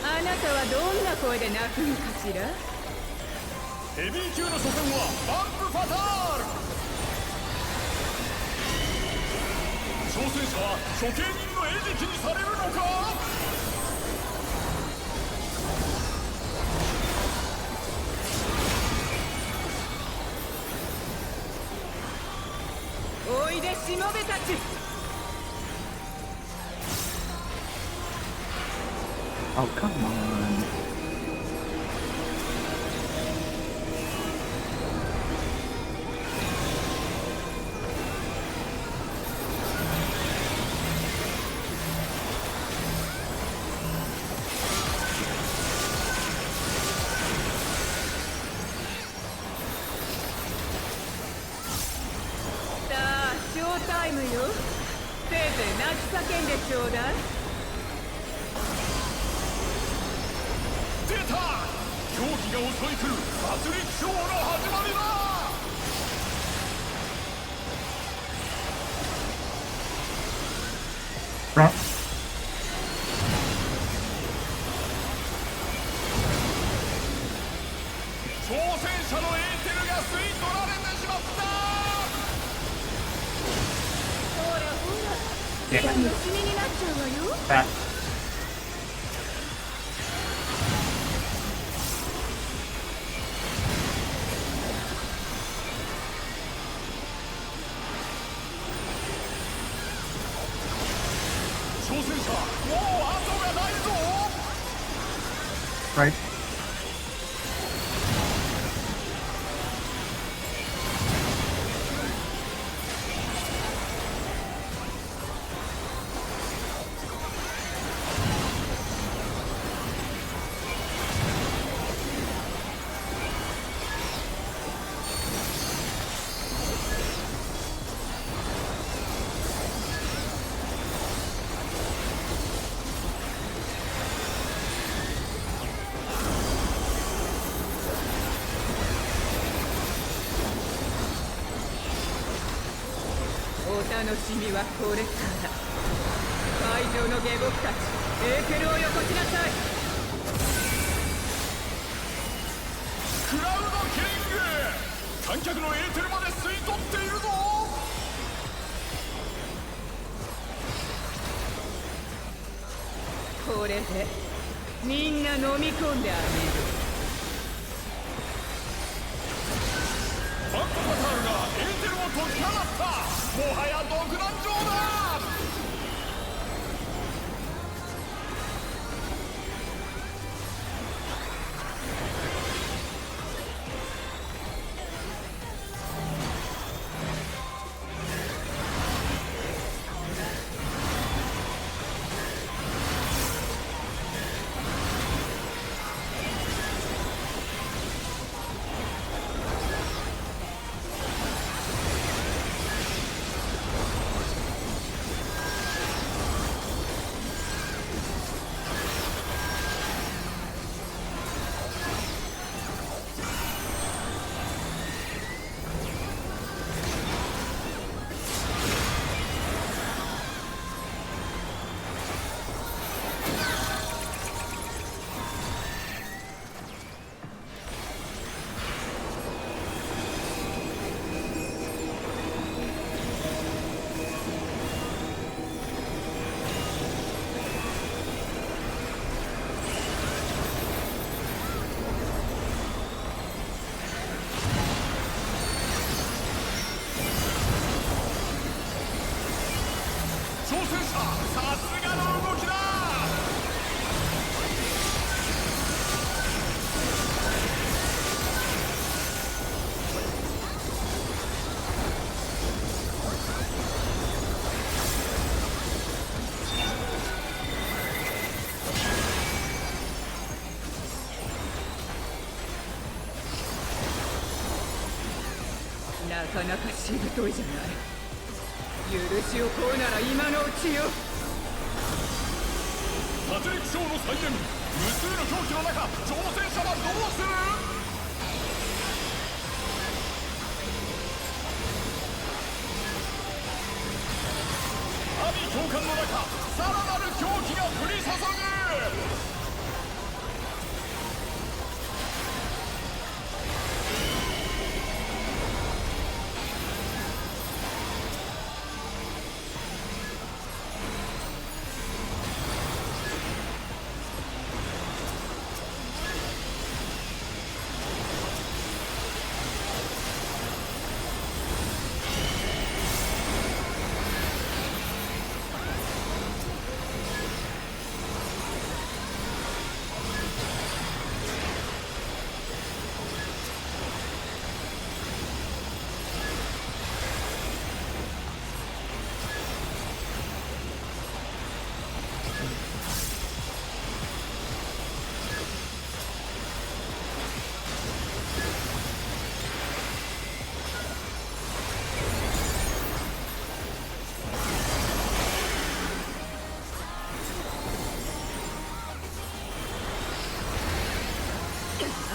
あなたはどんな声で鳴くのかしら。ヘビー級の初戦はバンプファタール。挑戦者は処刑人の餌食にされるのか。おいでしもべたち。Oh, come on. Sa, ショータイムよ。せいぜい泣き叫んでちょうだい。出た。狂気が襲い来る殺戮ショーの始まりだ。Right. 挑戦者のエーテルが吸い取られてしまった。ほらほら、 Yeah. 楽しみになっちゃうわよ。 That. 挑戦者、もう後がないぞ。 Right. お楽しみはこれから。会場の下僕たち、エーテルをよこしなさい。クラウドキリング、観客のエーテルまで吸い取っているぞ。これでみんな飲み込んであげる。バンプファタールがエーテルを解き放った。もはや独壇場だ。挑戦者、さすがの動きだ。なかなかしぶといじゃない。許しを請うなら今のうちよ。殺戮ショーの再現、無数の狂気の中、挑戦者はどうする。阿鼻教官の中、さらなる狂気が降り注ぐ。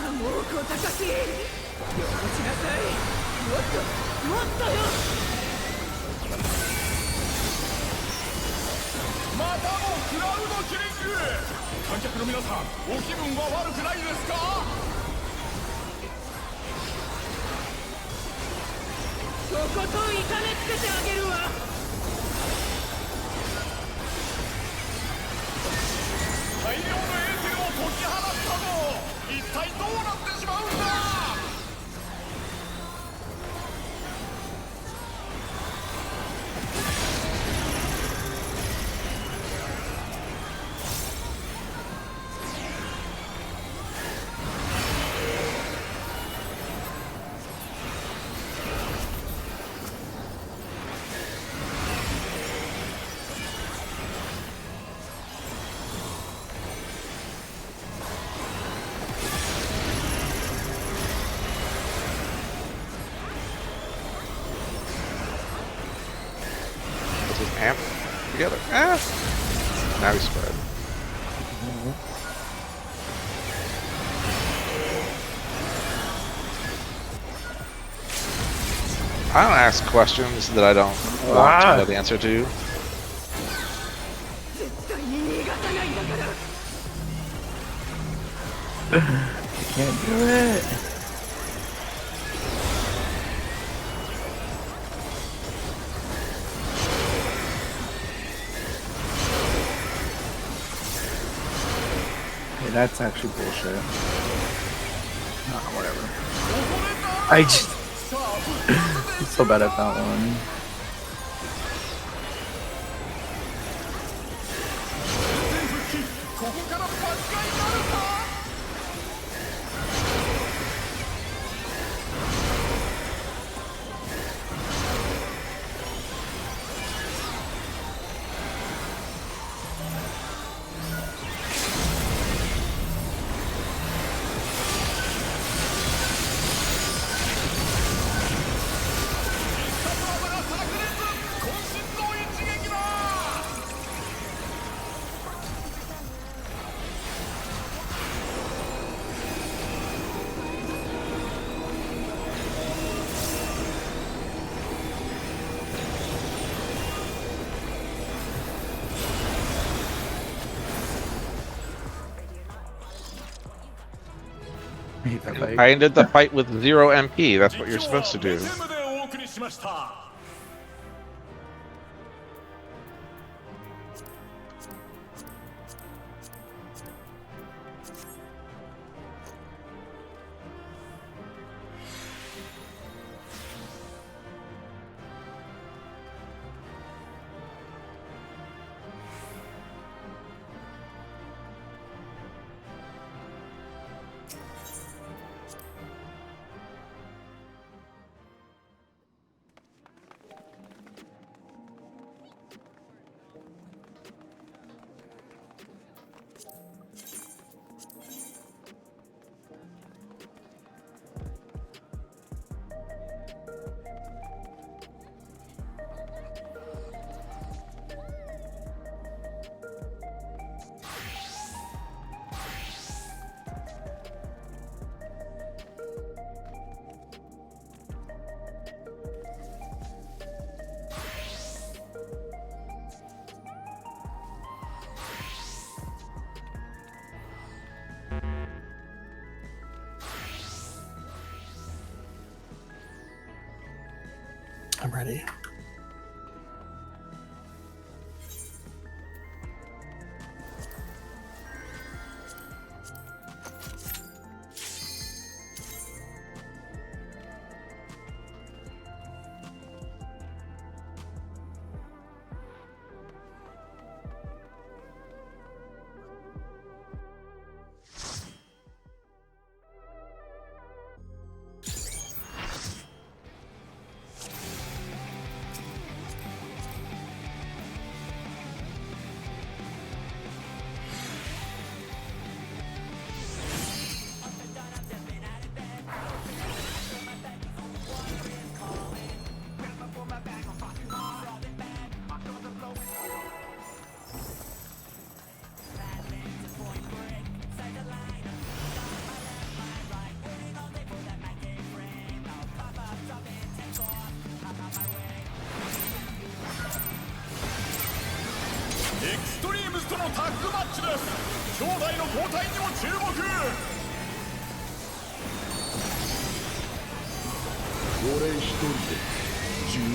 もう小賢しい。よこしなさい。もっとよ。またもクラウドキリング。観客の皆さん、お気分は悪くないですか？とことん痛めつけてあげるわ。大量のエーテルを解き放ったぞ。一体どうなってしまうんだ。Amp together. Ah! Now we spread. I don't ask questions that I don't want to know the answer to. 絶対に逃がさないんだから。Can't do it. Hey, that's actually bullshit. Nah, whatever. I just I'm so bad at that one. ここから爆買いなるか。I hate that fight. I ended the fight with 0 MP. That's what you're supposed to do. 実況はレジェンドでお送りしました。I'm ready. チです。兄弟の交代にも注目。俺一人で十分。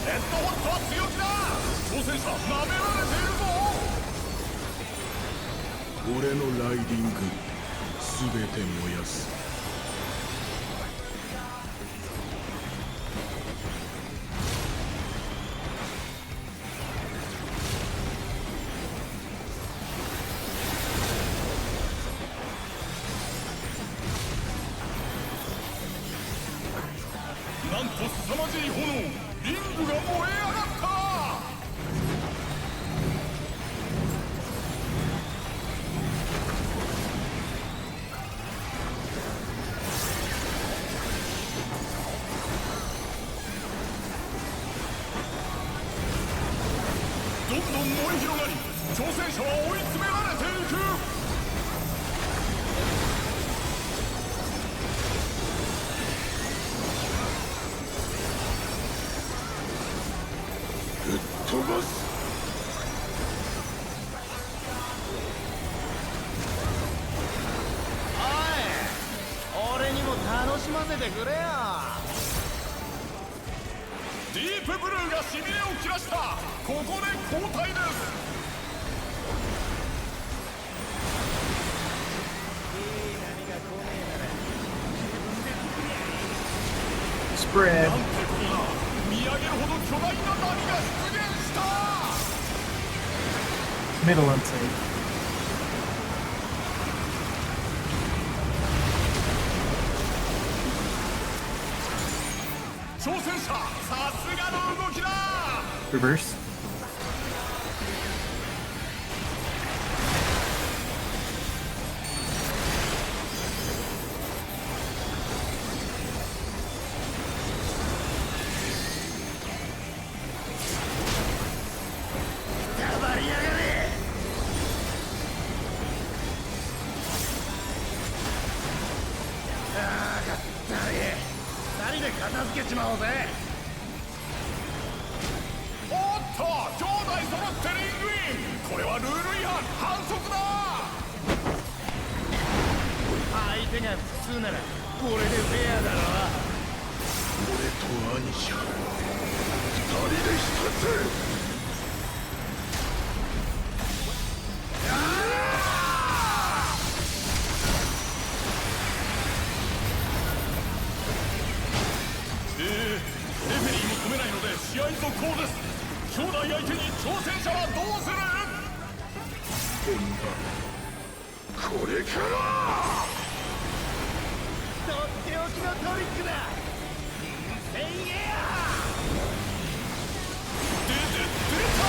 レッドホットは強気だ。挑戦者舐められているぞ。俺のライディング全て燃やす。なんと凄まじい炎、リングが燃え上がった。どんどん燃え広がり、挑戦者は追い詰められていく。飛ばす。おい、俺にも楽しませてくれよ。ディープブルーがしびれを切らした。ここで交代です。Spread. なんてことだ。見上げるほど巨大な波が出現した。Middle unsafe. 挑戦者、さすがの動きだ。 Reverse.おっと、兄弟揃ってリングイン。これはルール違反、反則だ。相手が複数ならこれでフェアだろ。俺と兄者二人で一つ。レフェリーも止めないので試合続行です。兄弟相手に挑戦者はどうする。これからとっておきのトリックだ。インセイエ出た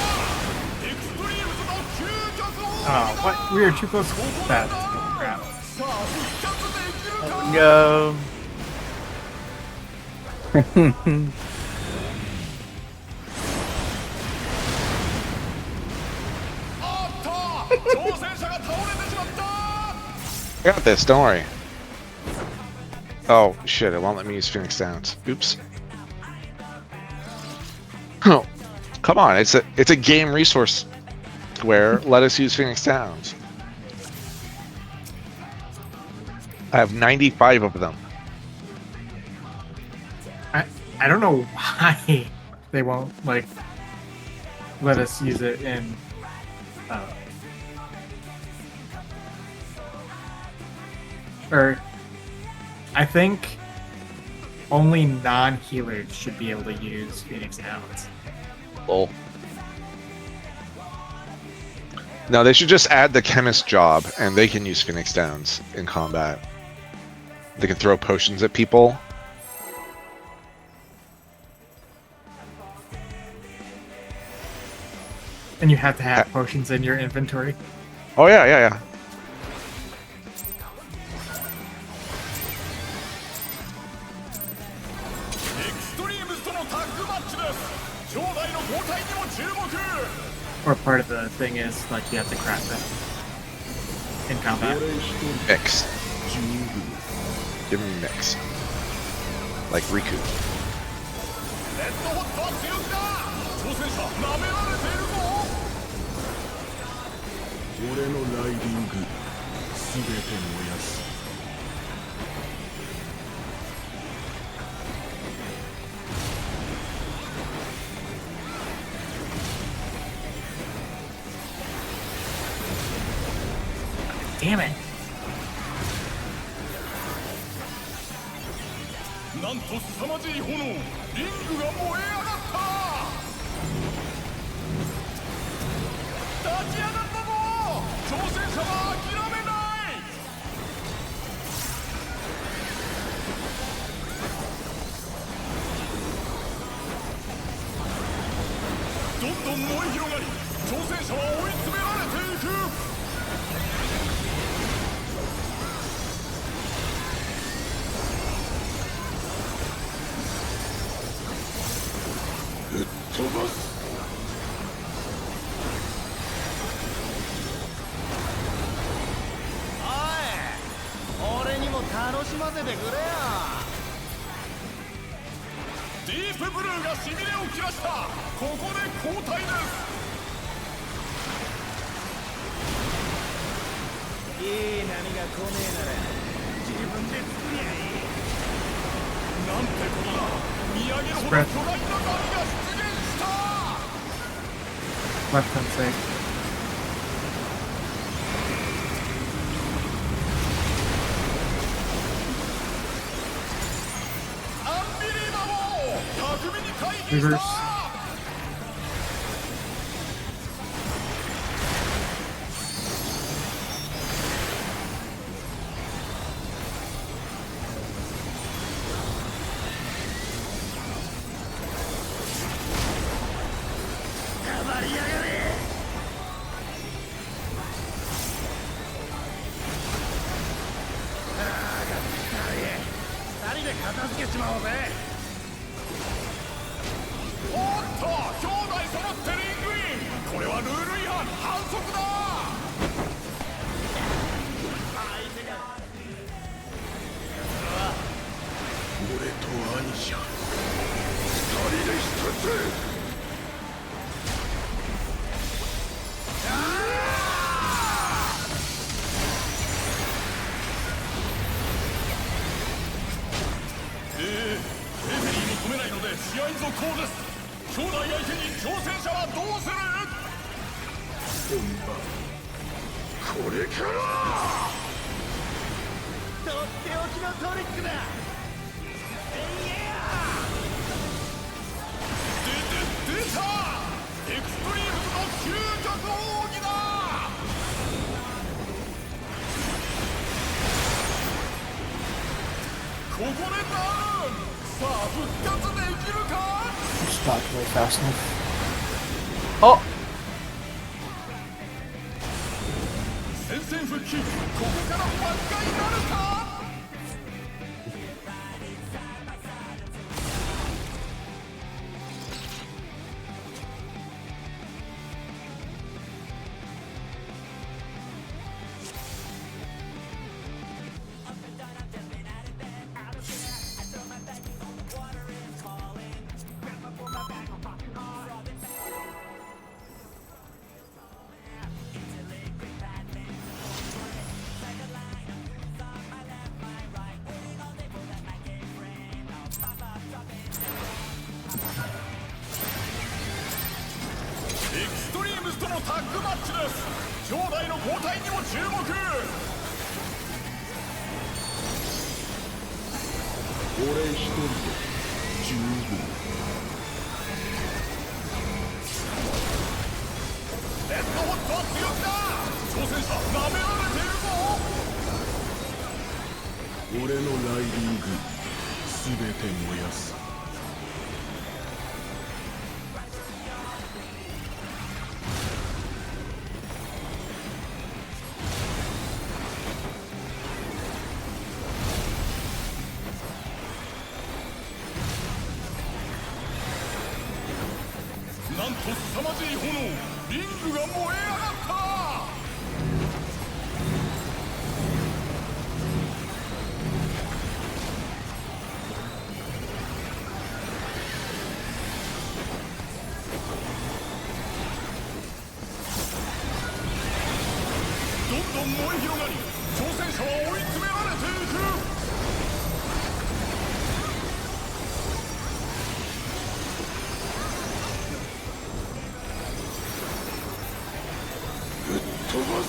エクストリームズの究極を。 Oh, what? We are too close. That's crap. さあ復活できるか。 Go. あった挑戦者が倒れてしまった。 I got this, don't worry. Oh shit, it won't let me use Phoenix Downs. Oops. Oh, come on, it's a game resource where let us use Phoenix Downs. I have 95 of them. I don't know why they won't like let us use it in or I think only non-healers should be able to use Phoenix Downs. Lol. No, they should just add the chemist job and they can use Phoenix Downs in combat. They can throw potions at people. And you have to have potions in your inventory. Oh yeah, yeah, yeah. エクストリームズとのタッグマッチです。兄弟の交代にも注目。 Or part of the thing is like you have to craft them in combat. Mix. Give me mix. Like Riku. レッドホットは強気だ。挑戦リングすべて燃やす。 Damn it. なんと凄まじい炎、リングが燃え上がった。立ち上がったぞ。挑戦者は諦めない。どんどん燃え広がり、挑戦者は追い詰められていく。飛ばす。おい、俺にも楽しませてくれよ。ディープブルーがしびれを切らした。ここで交代です。いい波が来ねえなら自分で作りゃいい。なんてことだ。見上げるほど巨大な波が出現した。 Left hand side. アンビリーバボー。巧みに回避し Reverse. た。暴りやがれ。二人で片付けちまおうぜ。おっと、兄弟揃ってリングイン。これはルール違反、反則だ。俺と兄者二人で一つ。 レフェリーも止めないので試合続行です。兄弟相手に挑戦者はどうする。本番これから。とっておきのトリックだ。出た。エクストリームズの究極奥義だ。ここでダウン。さあ復活できるか。 Stopped way fast enough. 戦線復帰。ここから挽回なるか。エクストリームズとのタッグマッチです。兄弟の交代にも注目。俺一人で十分。レッドホットは強気だ。挑戦者舐められているぞ。俺のライディングすべて燃やす。なんと凄まじい炎、リングが燃え上がった。どんどん燃え広がり挑戦者は追い詰められていく。飛ばす。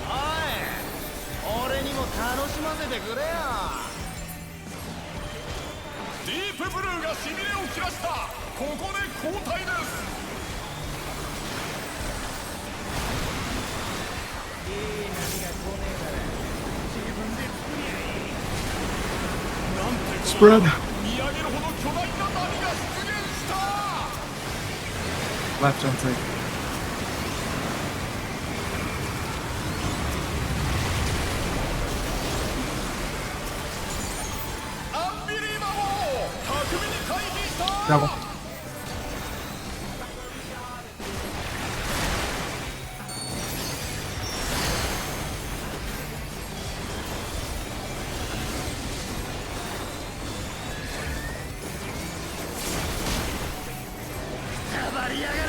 おい、俺にも楽しませてくれよ。ディープブルーがしびれを切らした。ここで交代です。いい波が来ねえから自分で作りゃいい。なんて Spread 見上げるほど巨大な波が出現した。 left on three. アンビリーバボー、巧みに回避した。 Double. 暴りやがれ。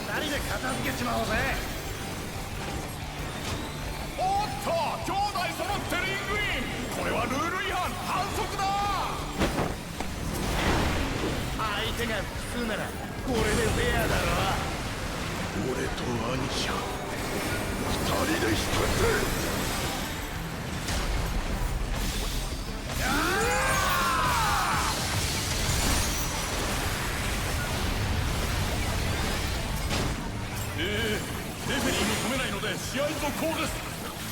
二人で片付けちまおうぜ。おっと、兄弟揃ってリングイン。これはルール違反、反則だ。相手が複数ならこれでフェアだろ。俺と兄者二人で一つ。レフェリーに止めないので試合続行です。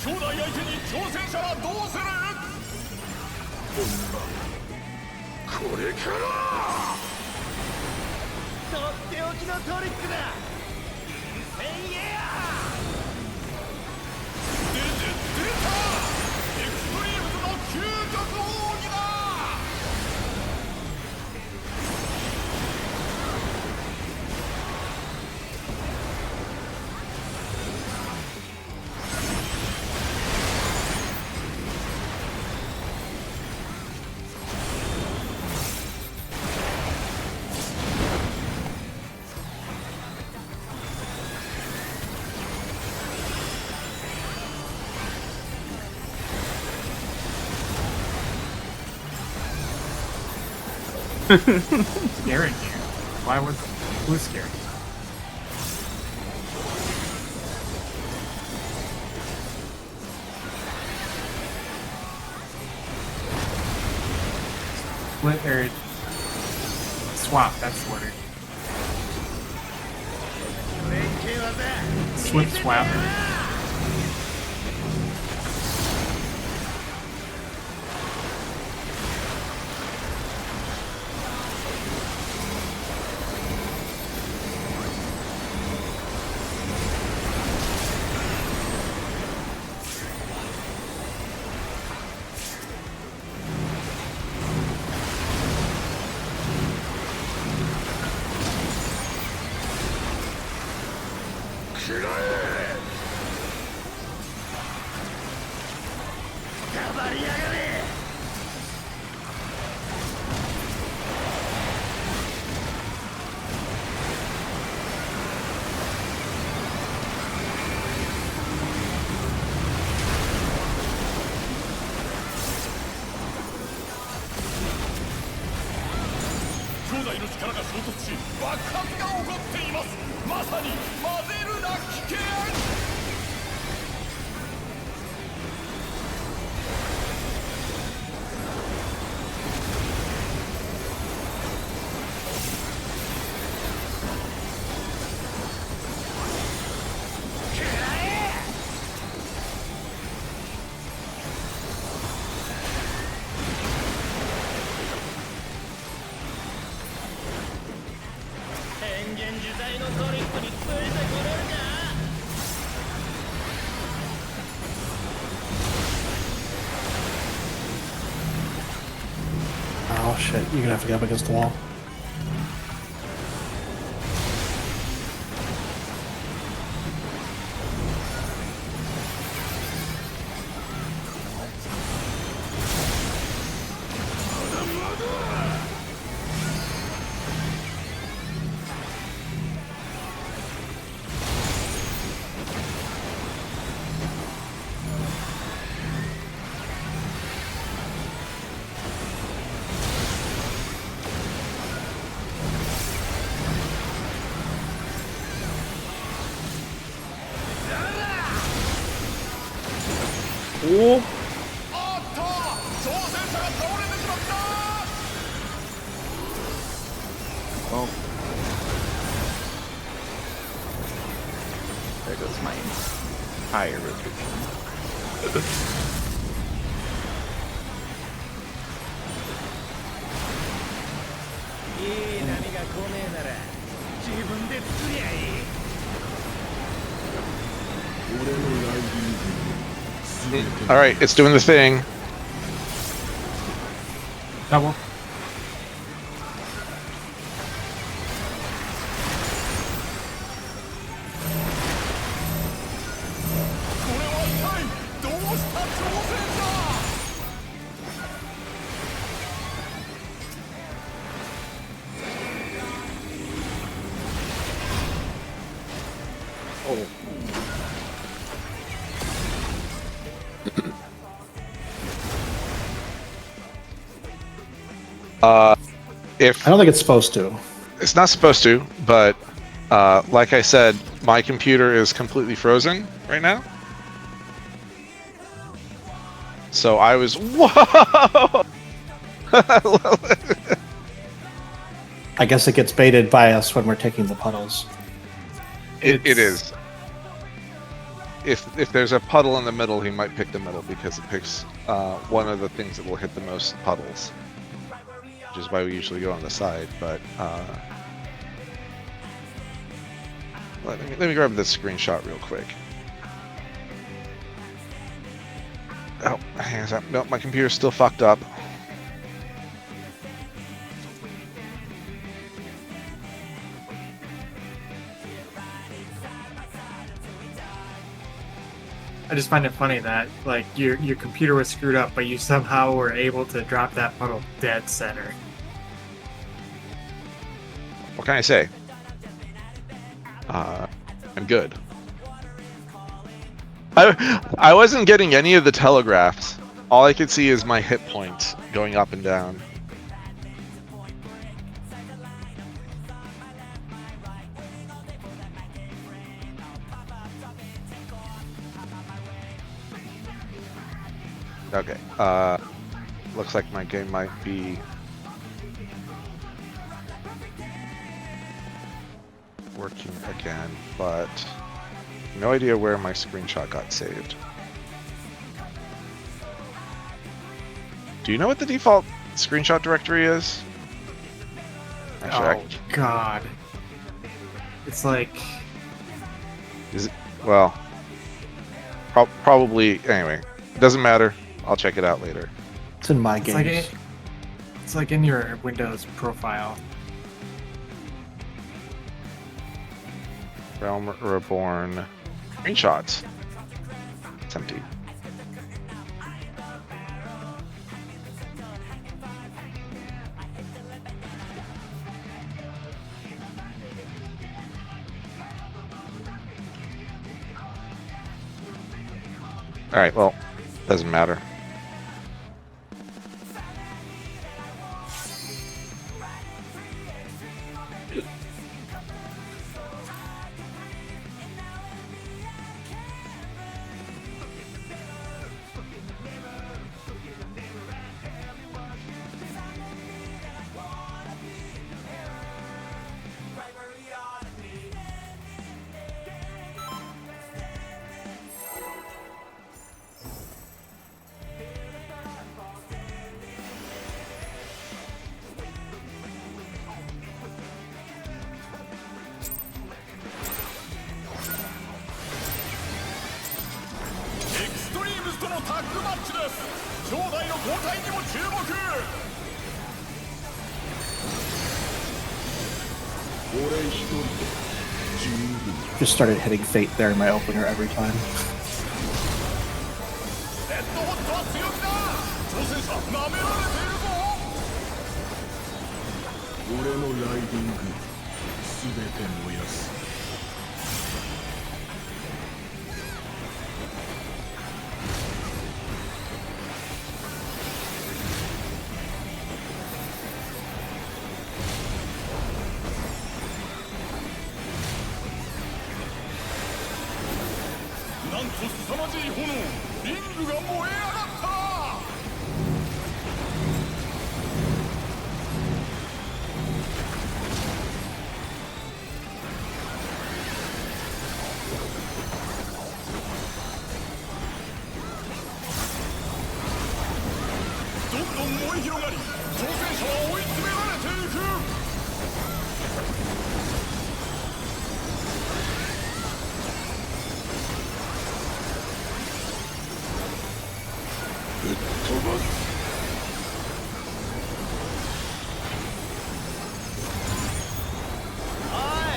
兄弟相手に挑戦者はどうする。これからとっておきのトリックだ。インセイエア。出たエクストリームズの究極奥義だ。Scary here. Why was who's scary? Split or swap, that's the word. 連携技 Slip swap. 嫌え。暴りやがれ。兄弟の力が衝突し爆発が起こっています。まさに混ぜるな危険。変幻自在のトリックについてこれるか。Oh shit, you're gonna have to get up against the wall. おお。あっと挑戦者が倒れてしまった。 Well, there goes my entire rotation. いい波が来ねえなら自分で作りゃいい。 All right, it's doing the thing. Double. これは一体どうした挑戦者。 If I don't think it's supposed to. it's not supposed to, but like I said, my computer is completely frozen right now. So I was whoa. I guess it gets baited by us when we're taking the puddles. It is. If there's a puddle in the middle, he might pick the middle because it picks one of the things that will hit the most puddles, which is why we usually go on the side. But let me grab this screenshot real quick. Oh, hands up! No, my computer's still fucked up. I just find it funny that like your computer was screwed up, but you somehow were able to drop that puddle dead center. What can I say? I'm good. I wasn't getting any of the telegraphs. All I could see is my hit points going up and down. Okay. Looks like my game might be working again, but no idea where my screenshot got saved. Do you know what the default screenshot directory is? Actually, Oh God! It's like is it? Well, probably. Anyway, it doesn't matter. I'll check it out later. It's in my it's games. like in your Windows profile. Realm Reborn screenshots. It's empty. All right. Well, doesn't matter. Just started hitting fate there in my opener every time. なんと凄まじい炎、リングが燃え上がった。どんどん燃え広がり、挑戦者は追い詰められていく。ぶっ飛ばす。おい、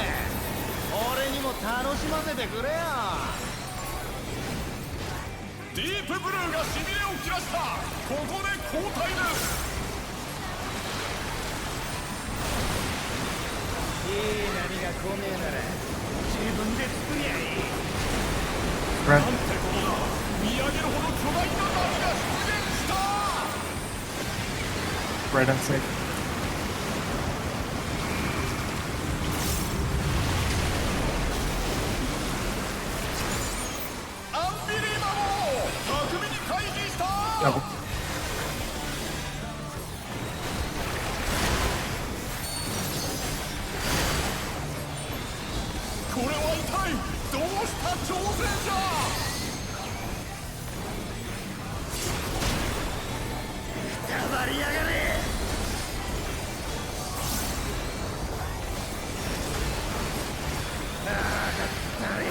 俺にも楽しませてくれよ。ディープブルーがしびれを切らした。ここで交代です。いい波が来ねえなら自分で作りゃいい。 Right. なんてことだ。見上げるほど巨大な波が出現した。 Right unsafe. アンビリーバボー、巧みに回避した。 Double. これは一体どうした挑戦者。たまりやがれ。ああ、だったれ。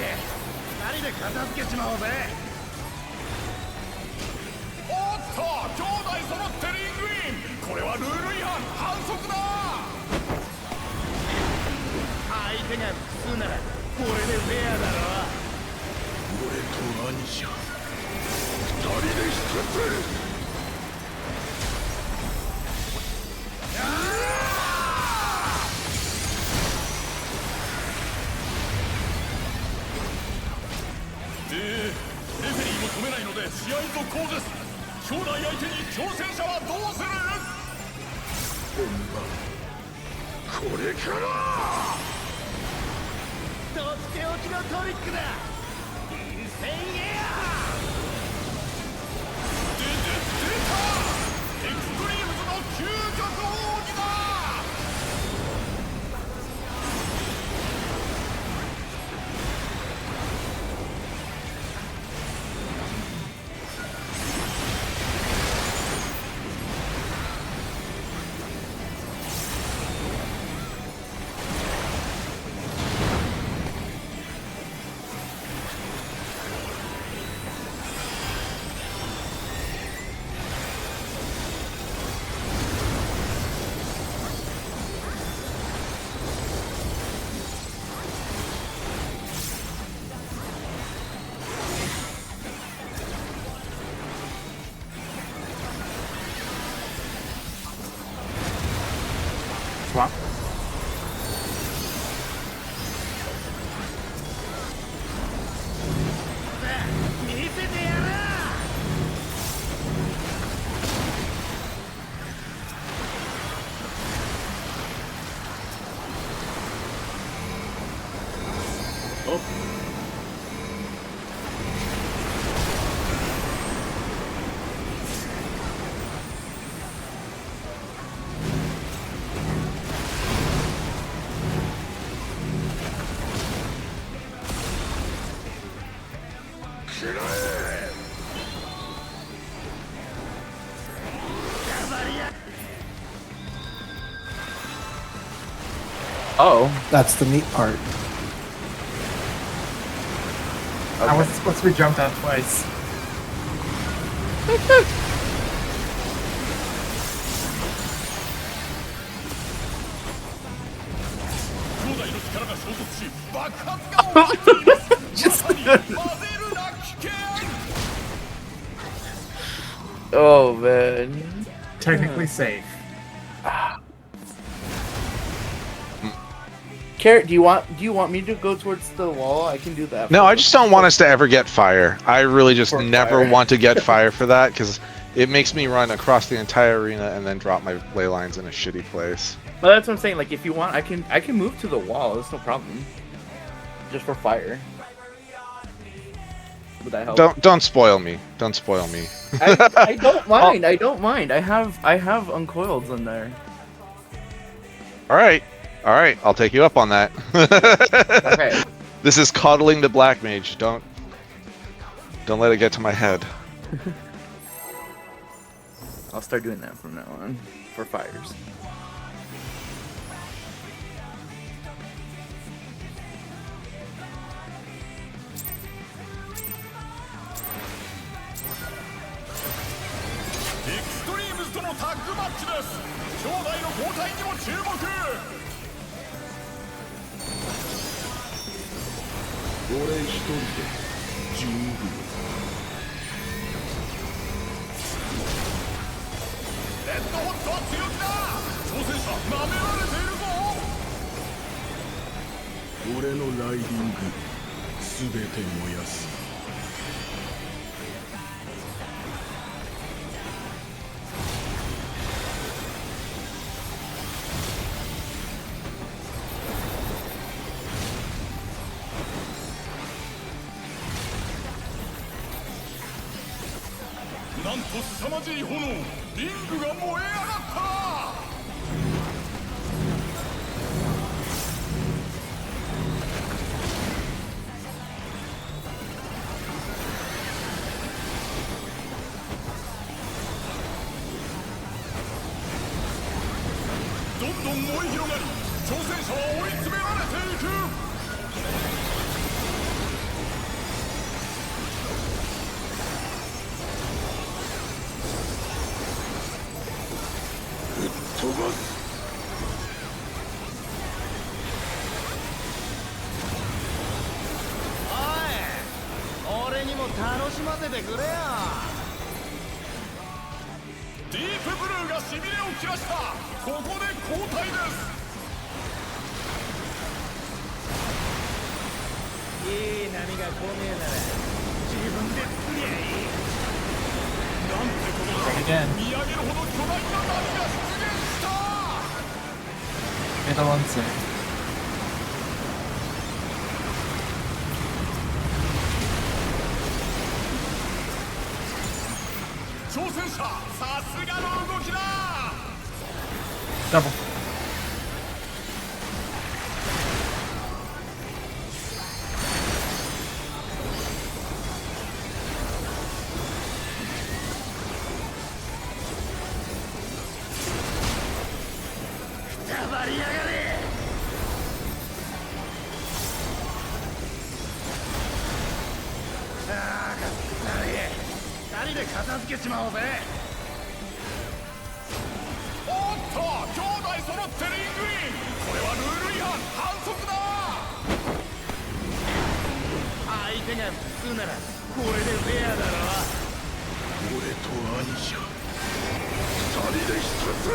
二人で片付けちまおうぜ。おっと、兄弟揃ってリングイン。これはルール違反、反則だ。相手が複数ならこれでフェアだろ。俺と兄者二人で一つ。レフェリーも止めないので試合続行です。兄弟相手に挑戦者はどうする。本番これからとっておきのトリックだ。インセインエア。出たエクストリームズの究極奥義だ。Swap. 見せてやる。嫌え。 Oh, That's the neat part. I wasn't supposed to be jumped on twice. 兄弟の力が衝突し爆発が起きています。まさに混ぜるな危険。 oh man. Technically safe. Carrot, do you want me to go towards the wall? I can do that. No, I just don't want us to ever get fire. I really just Or never fire. want to get fire for that because it makes me run across the entire arena and then drop my ley lines in a shitty place. Well, that's what I'm saying. Like, if you want, I can move to the wall. That's no problem. Just for fire. Would that help? Don't spoil me. Don't spoil me. I don't mind. I don't mind. I have uncoiled in there. All right. I'll take you up on that. Okay. This is coddling the black mage. Don't let it get to my head. I'll start doing that from now on for fires. FFXIV とのタッグマッチです。兄弟の交代にも注目。俺一人で十分。レッドホットは強気だ。挑戦者舐められているぞ。俺のライディングすべて燃やす。なんと凄まじい炎、リングが燃え上がった。どんどん燃え広がり、挑戦者は追い詰められていく。飛ばす。おい、俺にも楽しませてくれよ。ディープブルーがしびれを切らした。ここで交代です。いい波が来ねえなら自分で作りゃいい。なんてことだ。見上げるほど巨大な波が出現した。Middle one sec. 挑戦者、さすがの動きだ。 Double. 暴りやがれ。ああ、かったれ。二人で片付けちまおうぜ。おっと、兄弟揃ってリングイン。これはルール違反、反則だ。相手が複数ならこれでフェアだろ。俺と兄者二人で一つ。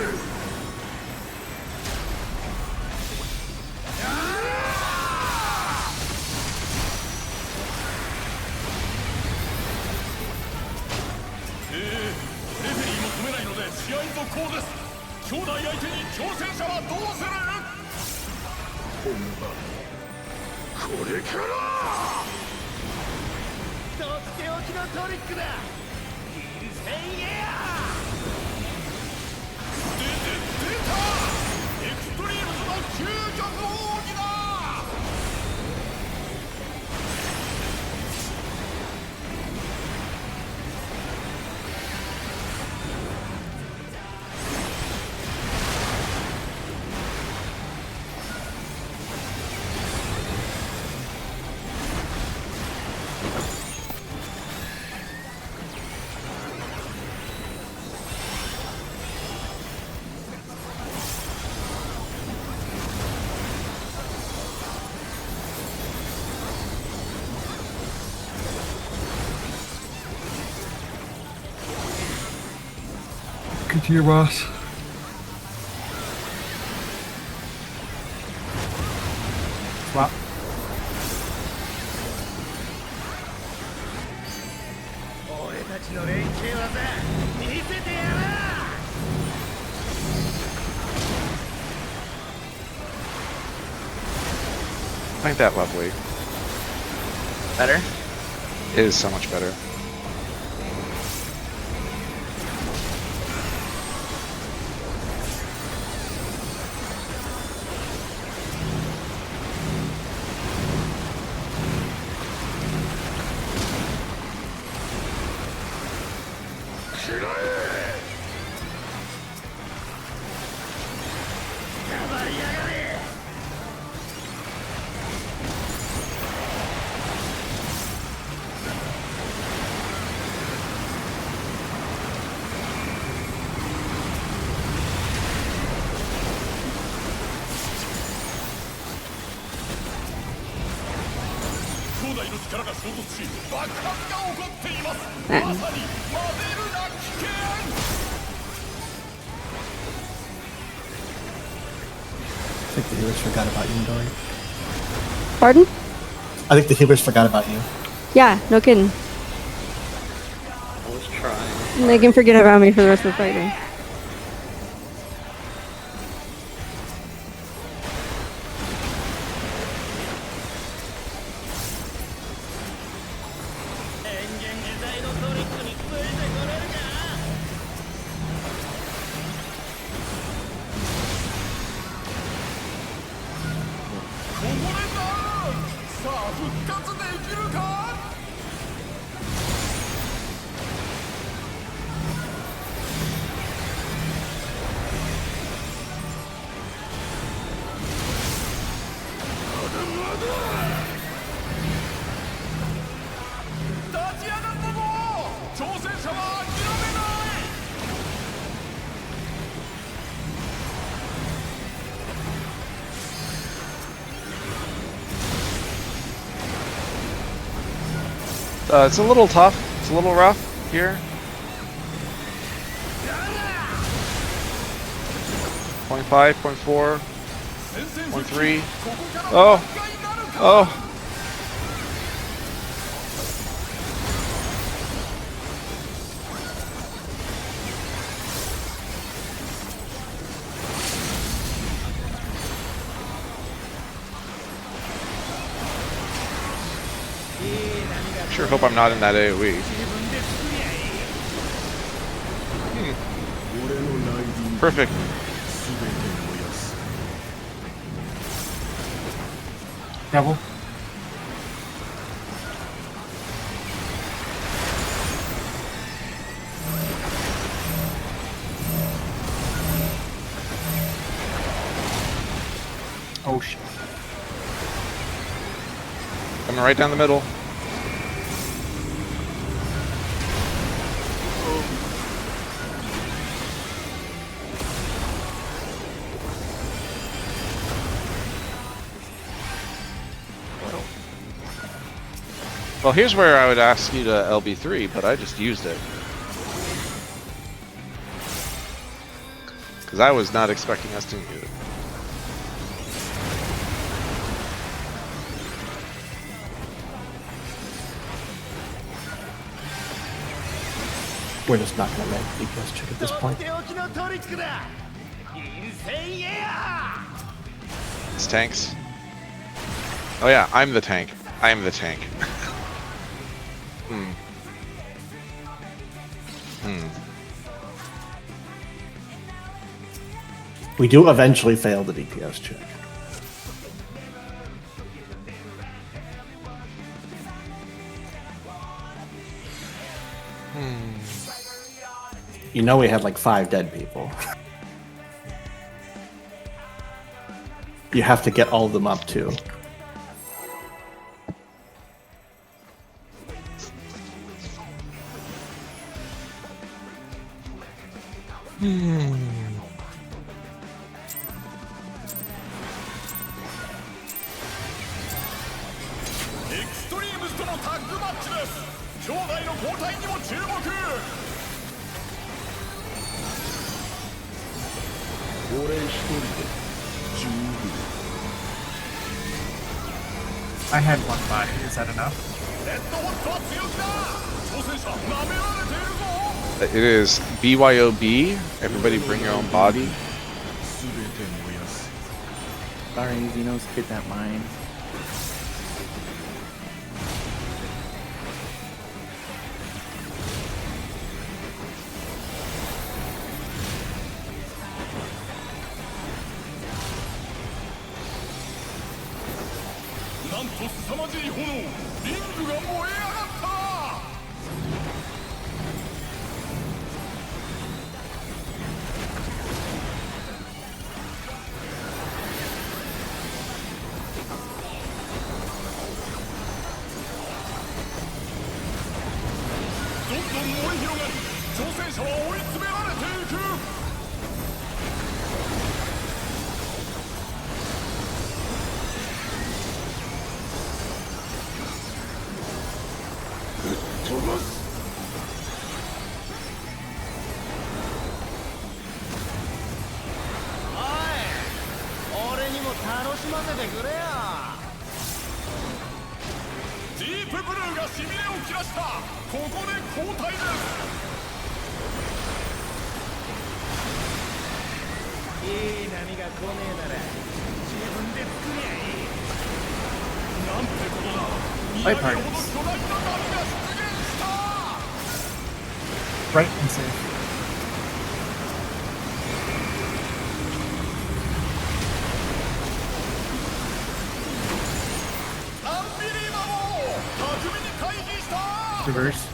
レフェリーも止めないので試合続行です。兄弟相手に挑戦者はどうする。本番これから。とっておきのトリックだ。インセイエア。出た。エクストリームズの究極奥義だ。Good to your boss. Swap. 俺たちの連携技見せてやら。 Ain't that lovely? Better? It is so much better. I think the healers forgot about you, Midori. Pardon? I think the healers forgot about you. Yeah, no kidding. I was trying. They can forget about me for the rest of the fighting. It's a little tough. It's a little rough here. 0.5, 0.4, 0.3. Oh! Oh! Sure hope I'm not in that AoE. Perfect. Devil. Oh shit. Coming right down the middle. Well, here's where I would ask you to LB3, but I just used it. Because I was not expecting us to use it. We're just not going to make DPS check at this point. It's tanks. Oh yeah, I'm the tank. I am the tank. We do eventually fail the DPS check. You know we had like 5 dead people. You have to get all of them up too. I had one body. Is that enough? It is BYOB. Everybody bring your own body. Sorry, Xenos hit that mine. 燃え広がり挑戦者は追い詰められていく。飛ばす。おい、俺にも楽しませてくれよ。ディープブルーがしびれを切らした。ここで交代です。いい波が来ねえなら自分で作りゃいい。なんてことだ。はい宮城ほど Parkins 巨大な波が出現した。 Right and safe. アンビリーバボー。巧みに回避した。 Reverse.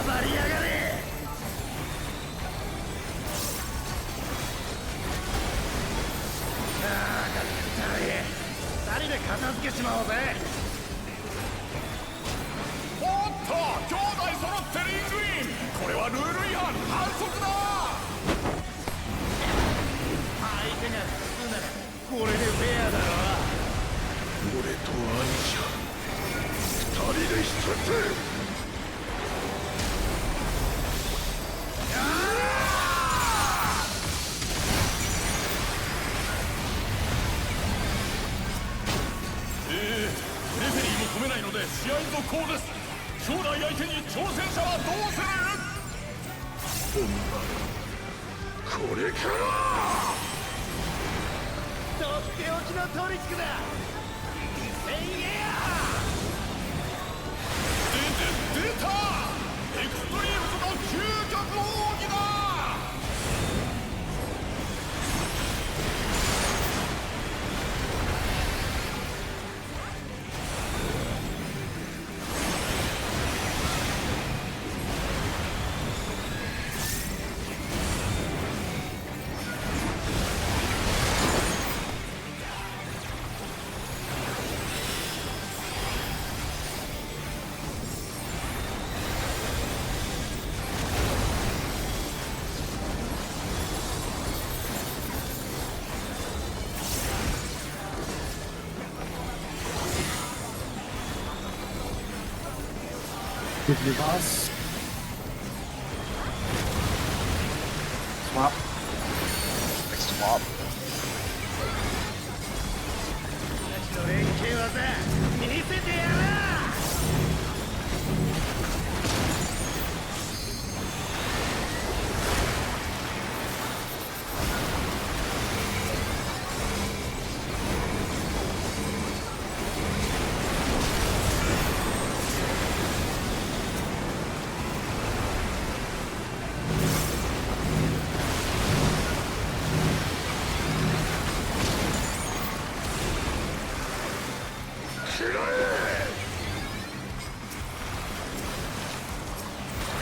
暴りやがれ。ああ、だったり。二人で片付けちまおうぜ。おっと、兄弟揃ってリングイン。これはルール違反、反則だ。相手が普通ならこれでフェアだろ。俺と兄者二人で一つ。レフェリーも止めないので試合続行です。兄弟相手に挑戦者はどうする。これからとっておきのトリックだ。1000エア。出た。エクストリームズの究極奥義だ。With your boss. Swap. Swap. たちの連携技見せてやら。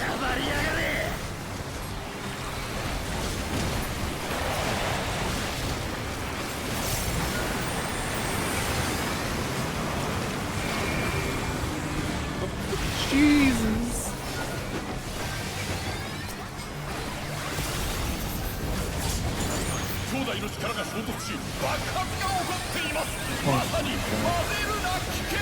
暴りやがれ。Jesus. 兄弟の力が衝突し爆発が起こっています。まさに混ぜるな危険。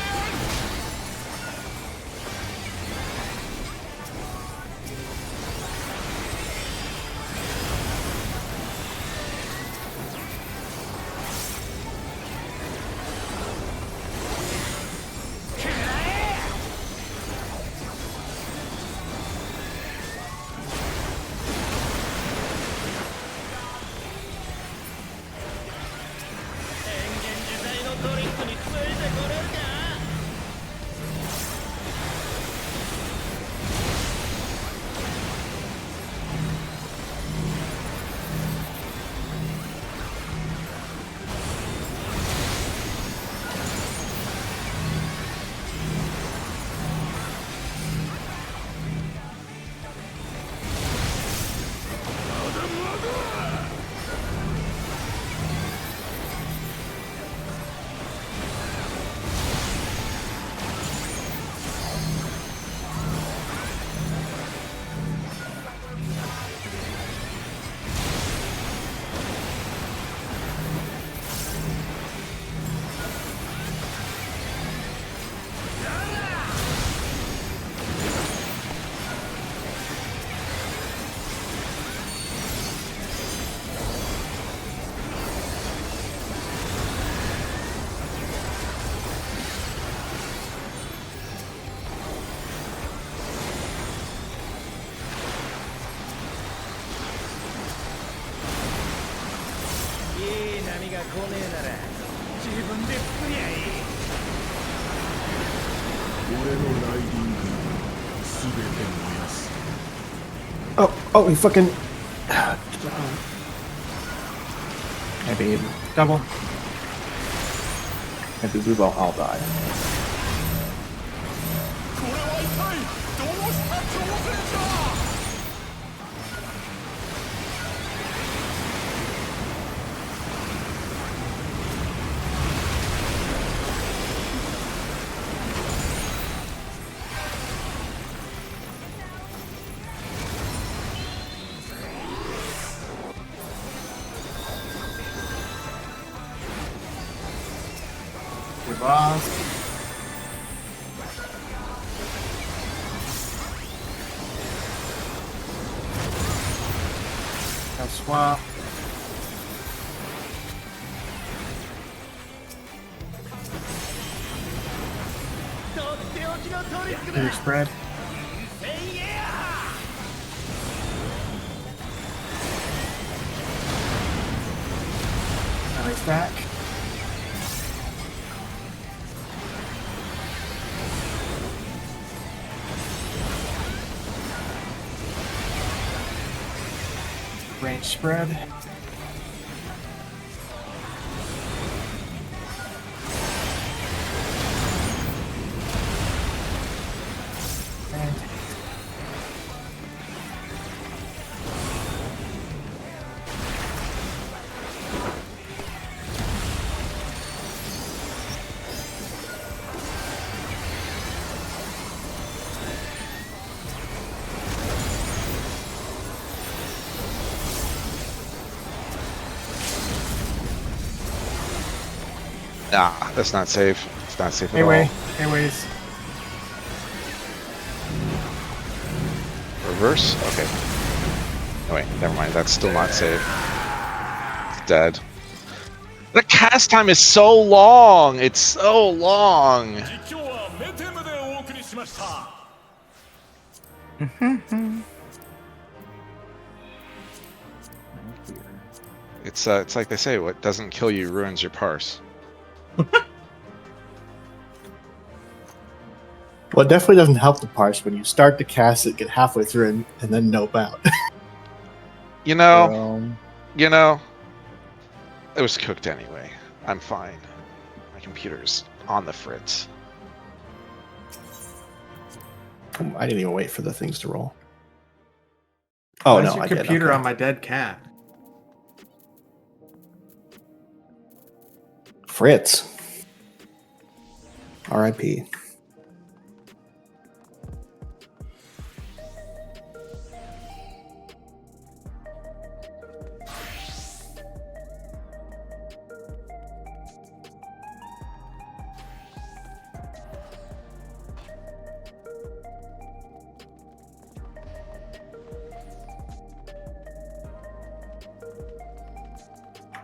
が来ねえなら自分で作りゃいい。俺のライディング全て燃やす。 Oh, he fucking. Maybe double. Maybe we will all die. これは一体どうした挑戦者。Your boss. I'll swap. Your spread. Nice back. Range spread. And Nah, that's not safe. It's not safe at anyway, all. anyways, Reverse? Okay. Oh wait, never mind. That's still not safe. It's dead. The cast time is so long! It's so long! 実況はメテムでお送りしました。It's like they say, what doesn't kill you ruins your parse. Well, it definitely doesn't help the parse when you start to cast it, get halfway through, and then nope out. You know, it was cooked anyway. I'm fine. My computer's on the fritz. I didn't even wait for the things to roll. Oh why no, is your I did. computer Okay. on my dead cat? Fritz. R.I.P.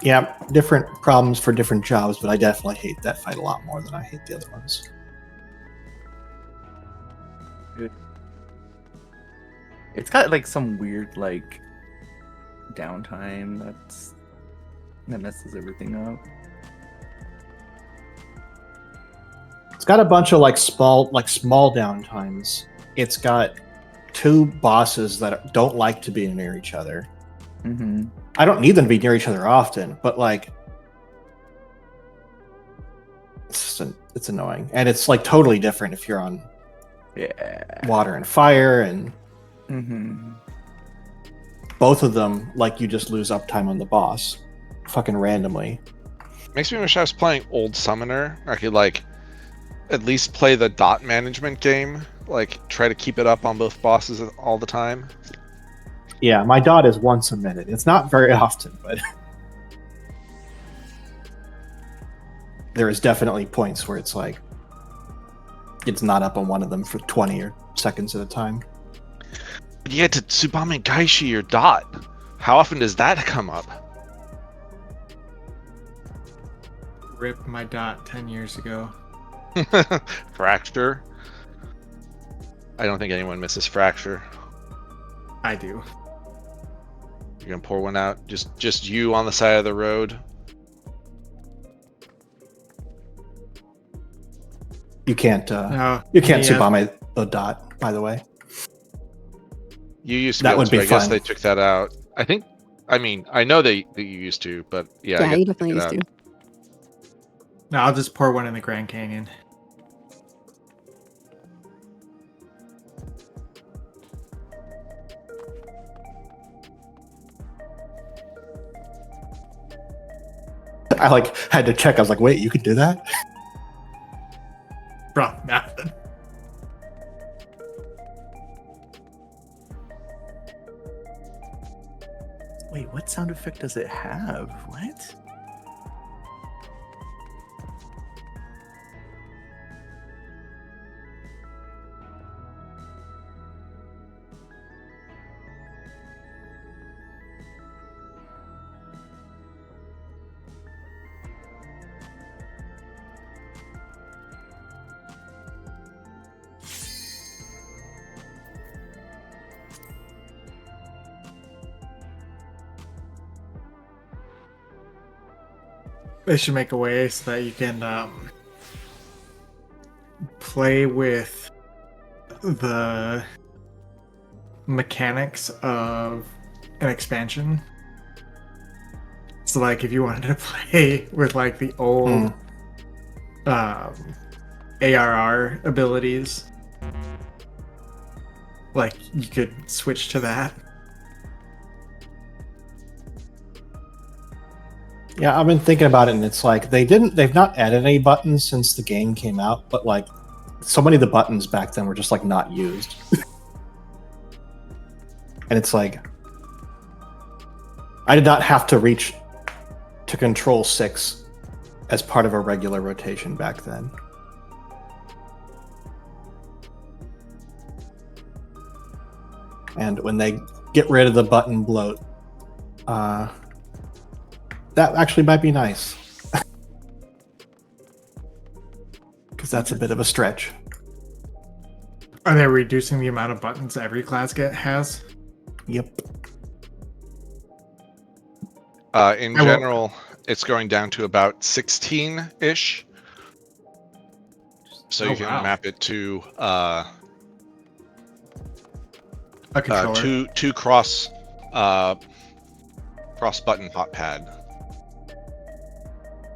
Yeah, different problems for different jobs, but I definitely hate that fight a lot more than I hate the other ones. It's got like some weird like downtime that messes everything up. It's got a bunch of like small downtimes. It's got two bosses that don't like to be near each other. Mm-hmm. I don't need them to be near each other often, but like it's annoying, and it's like totally different if you're on water and fire, and both of them like you just lose uptime on the boss, fucking randomly. Makes me wish I was playing Old Summoner. I could like at least play the dot management game, like try to keep it up on both bosses all the time. Yeah, my dot is once a minute. It's not very often, but there is definitely points where it's like it's not up on one of them for 20 or seconds at a time. But you get to Tsubame Gaishi or dot. How often does that come up? Ripped my dot 10 years ago. Fracture. I don't think anyone misses Fracture. I do. You're gonna pour one out? Just you on the side of the road? You can't. No, You can't yeah. Tsubame the dot. By the way, You used to That be able would to. be I guess fun. they took that out. I think. I mean, I know that you used to, but yeah. I Yeah, guess you they definitely took it used out. to. No, I'll just pour one in the Grand Canyon. I like had to check. I was like, wait, you could do that? Bro, nothing. Wait, what sound effect does it have? What? They should make a way so that you can play with the mechanics of an expansion. So, like, if you wanted to play with like the old ARR abilities, like you could switch to that. Yeah, I've been thinking about it, and it's like they've not added any buttons since the game came out, but like so many of the buttons back then were just like not used. And it's like I did not have to reach to control 6 as part of a regular rotation back then. And when they get rid of the button bloat, that actually might be nice. Because that's a bit of a stretch. Are they reducing the amount of buttons every class has? Yep. In general, it's going down to about 16-ish. So you can map it to a controller. two cross button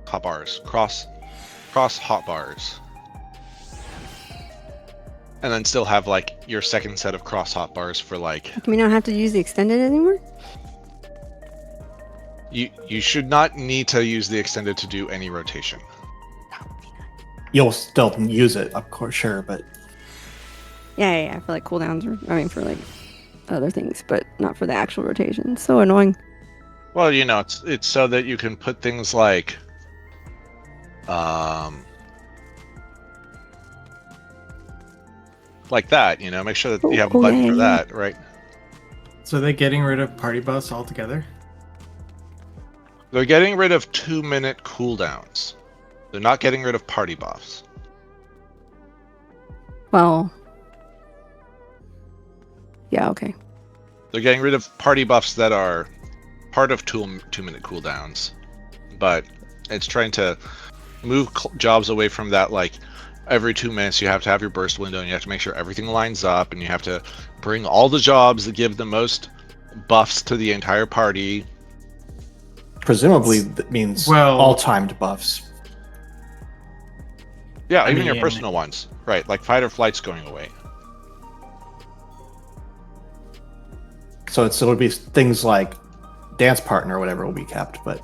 hotbars, cross hotbars, and then still have like your second set of cross hotbars for like. We don't have to use the extended anymore? You should not need to use the extended to do any rotation. You'll still use it, of course, sure, but Yeah, for like cooldowns, for like other things, but not for the actual rotation. So annoying. Well, it's so that you can put things like, like that. Make sure that you have a button for that, right? So they're getting rid of party buffs altogether? They're getting rid of 2-minute cooldowns. They're not getting rid of party buffs. Well, yeah, okay. They're getting rid of party buffs that are part of 2-minute cooldowns, but it's trying to move jobs away from that. Like every 2 minutes, you have to have your burst window, and you have to make sure everything lines up, and you have to bring all the jobs that give the most buffs to the entire party. presumably that means all timed buffs. Yeah, even your personal ones, right? Like fight or flight's going away. So it would be things like dance partner or whatever will be kept, but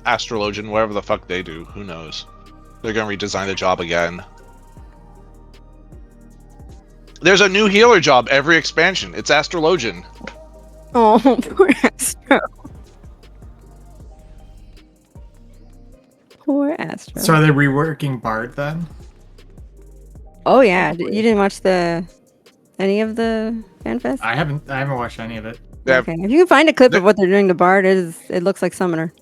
Astrologian, whatever the fuck they do, who knows? They're gonna redesign the job again. There's a new healer job every expansion. It's Astrologian. Oh, poor Astro. Poor Astro. So are they reworking Bard then? Oh yeah, you didn't watch any of the FanFest? I haven't watched any of it. Okay, if you can find a clip of what they're doing to Bard, it looks like Summoner.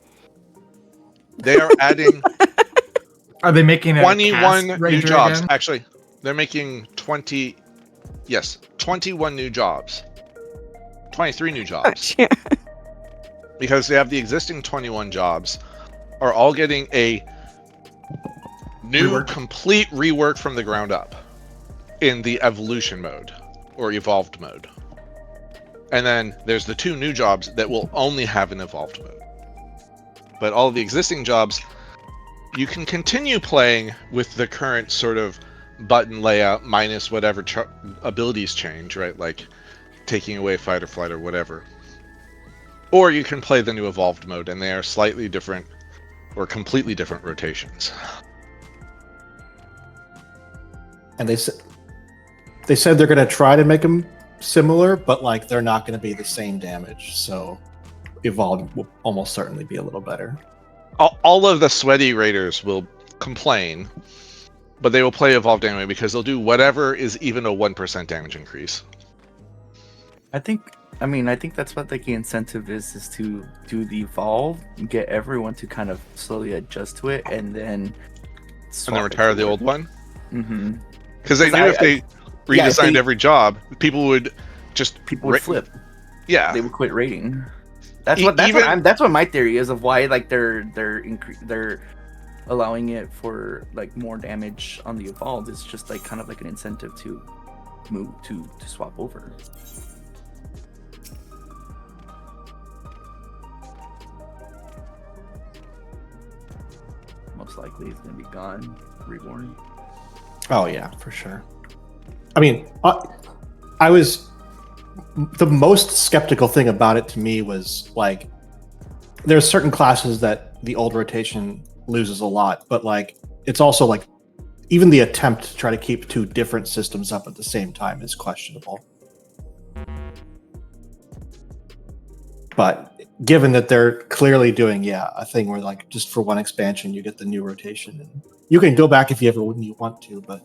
They are adding. Are they making 21 new Ranger jobs? again? Actually, they're making 21 new jobs. 23 new jobs. Yeah. Because they have the existing 21 jobs are all getting a new complete rework from the ground up in the evolution mode or evolved mode. And then there's the 2 new jobs that will only have an evolved mode. But all of the existing jobs, you can continue playing with the current sort of button layout minus whatever abilities change, right? Like taking away fight or flight or whatever. Or you can play the new evolved mode, and they are slightly different or completely different rotations. And they said they're going to try to make them similar, but like they're not going to be the same damage. So evolved will almost certainly be a little better. All of the sweaty raiders will complain, but they will play evolved anyway because they'll do whatever is even a 1% damage increase. I think that's what like the incentive is to do the evolve, get everyone to kind of slowly adjust to it, and then retire the old one. Mm-hmm. Because they knew if they redesigned every job, people would flip. Yeah, they would quit raiding. That's what my theory is of why like they're allowing it for like more damage on the evolved. It's just like kind of like an incentive to move to swap over. Most likely it's gonna be gone, reborn. Oh yeah, for sure. I mean, I was the most skeptical thing about it to me was like there's certain classes that the old rotation loses a lot, but like it's also like even the attempt to try to keep 2 different systems up at the same time is questionable. But given that they're clearly doing a thing where like just for one expansion you get the new rotation, and you can go back if you ever when you want to, but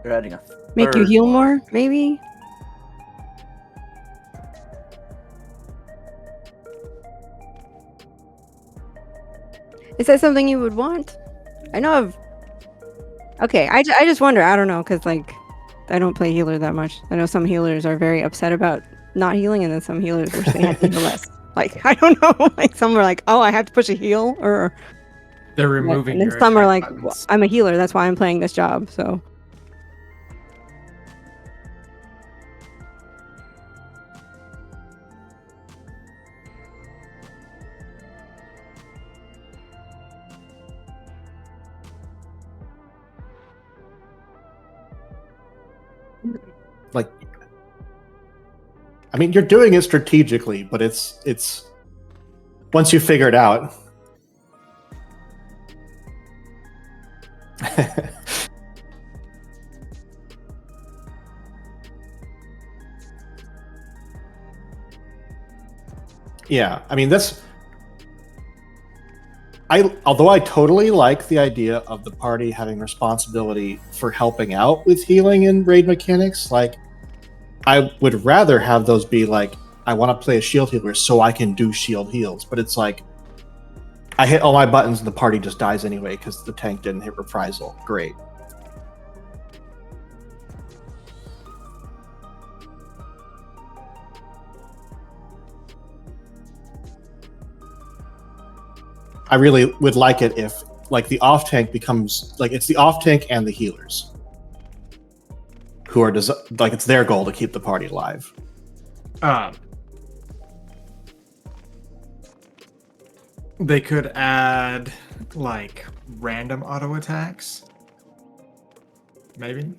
they're adding a make you heal more, maybe. Is that something you would want? I know of. Okay, I just wonder. I don't know, because like I don't play healer that much. I know some healers are very upset about not healing, and then some healers wish they had to heal less. Like I don't know. Like some are like, oh, I have to push a heal, or they're removing. And then some are like, well, I'm a healer. That's why I'm playing this job. So. like I mean, you're doing it strategically, but it's once you figure it out. Yeah, I mean although I totally like the idea of the party having responsibility for helping out with healing and raid mechanics, like I would rather have those be like, I want to play a shield healer so I can do shield heals, but it's like I hit all my buttons and the party just dies anyway because the tank didn't hit reprisal. Great. I really would like it if like the off tank becomes like it's the off tank and the healers who are like it's their goal to keep the party alive. They could add like random auto attacks. Maybe.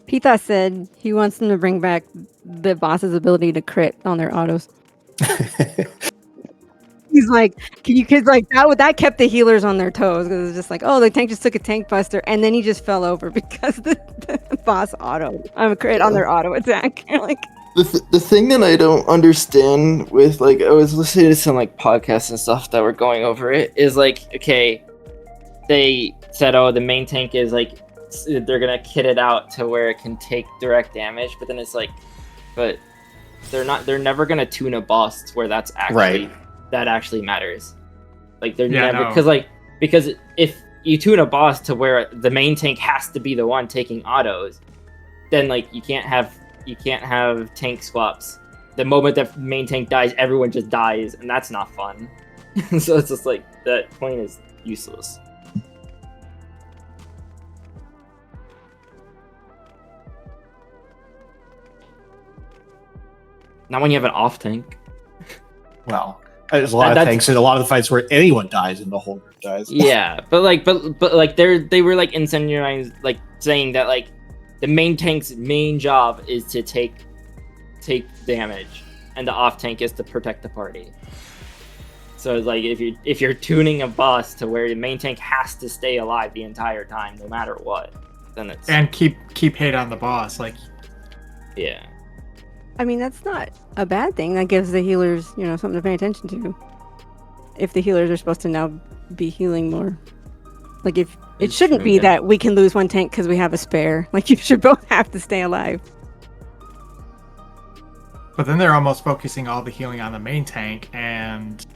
Pita said he wants them to bring back the boss's ability to crit on their autos. He's like, can you kids like that kept the healers on their toes because it's just like, oh, the tank just took a tank buster and then he just fell over because the boss crit on their auto attack. Like the thing that I don't understand with like I was listening to some like podcasts and stuff that were going over it is like, okay, they said, oh, the main tank is like they're gonna kit it out to where it can take direct damage, but then it's like, but they're never gonna tune a boss to where that's actually right. That actually matters. Like they're never because if you tune a boss to where the main tank has to be the one taking autos, then like you can't have you can't have tank swaps. The moment that main tank dies, everyone just dies, and that's not fun. So it's just like that point is useless. Not when you have an off tank. Well, there's a lot of tanks in a lot of the fights where anyone dies and the whole group dies. Yeah, but like they were like incentivized, like saying that like the main tank's main job is to take damage, and the off tank is to protect the party. So it's like if you're tuning a boss to where the main tank has to stay alive the entire time, no matter what, then it's and keep hit on the boss. Like, yeah. I mean, that's not a bad thing. That gives the healers, you know, something to pay attention to. If the healers are supposed to now be healing more. Like, if it shouldn't be that we can lose one tank because we have a spare. Like, you should both have to stay alive. but then they're almost focusing all the healing on the main tank and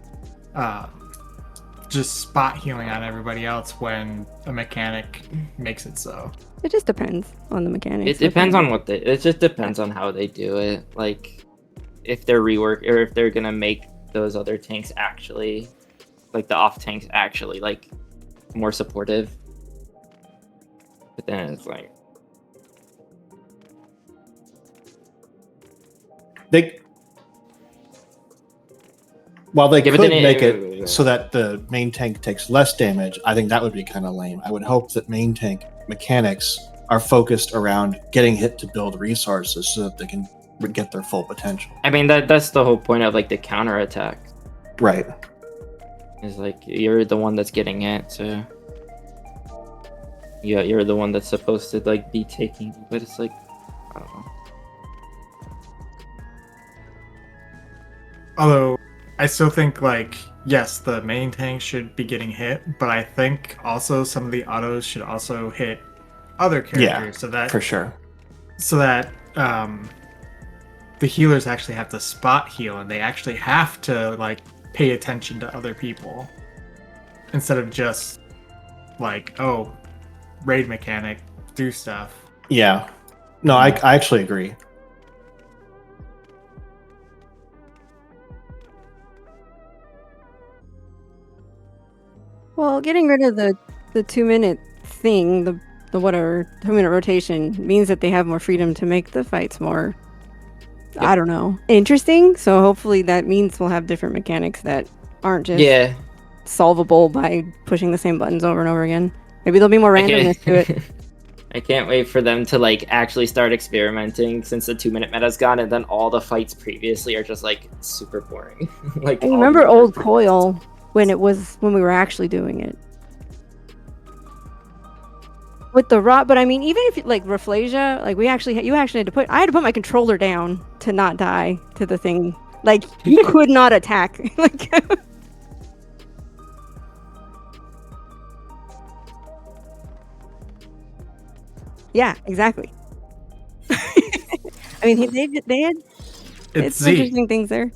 just spot healing on everybody else when a mechanic makes it so. It just depends on the mechanics. It depends on what it just depends on how they do it. Like, if they're rework or if they're gonna make those other tanks actually, like the off tanks actually like more supportive. But then it's like while they could make it so that the main tank takes less damage, I think that would be kind of lame. I would hope that main tank mechanics are focused around getting hit to build resources so that they can get their full potential. I mean that's the whole point of like the counter attack. Right. It's like you're the one that's getting hit, so yeah, you're the one that's supposed to like be taking, but it's like I don't know. Although I still think, like, yes, the main tank should be getting hit, but I think also some of the autos should also hit other characters, so that for sure. So that the healers actually have to spot heal, and they actually have to like pay attention to other people instead of just like, oh, raid mechanic, do stuff. Yeah. No, I actually agree. Well, getting rid of the 2-minute thing, the whatever 2-minute rotation means that they have more freedom to make the fights more, I don't know, interesting. So hopefully that means we'll have different mechanics that aren't just solvable by pushing the same buttons over and over again. Maybe there'll be more randomness to it. I can't wait for them to like actually start experimenting since the 2-minute meta's gone, and then all the fights previously are just like super boring. Like I remember old Coil when we were actually doing it with the rot. But I mean, even if like Rafflesia, like you actually had to I had to put my controller down to not die to the thing. Like you could not attack. Like yeah, exactly. I mean, they had It's interesting things there.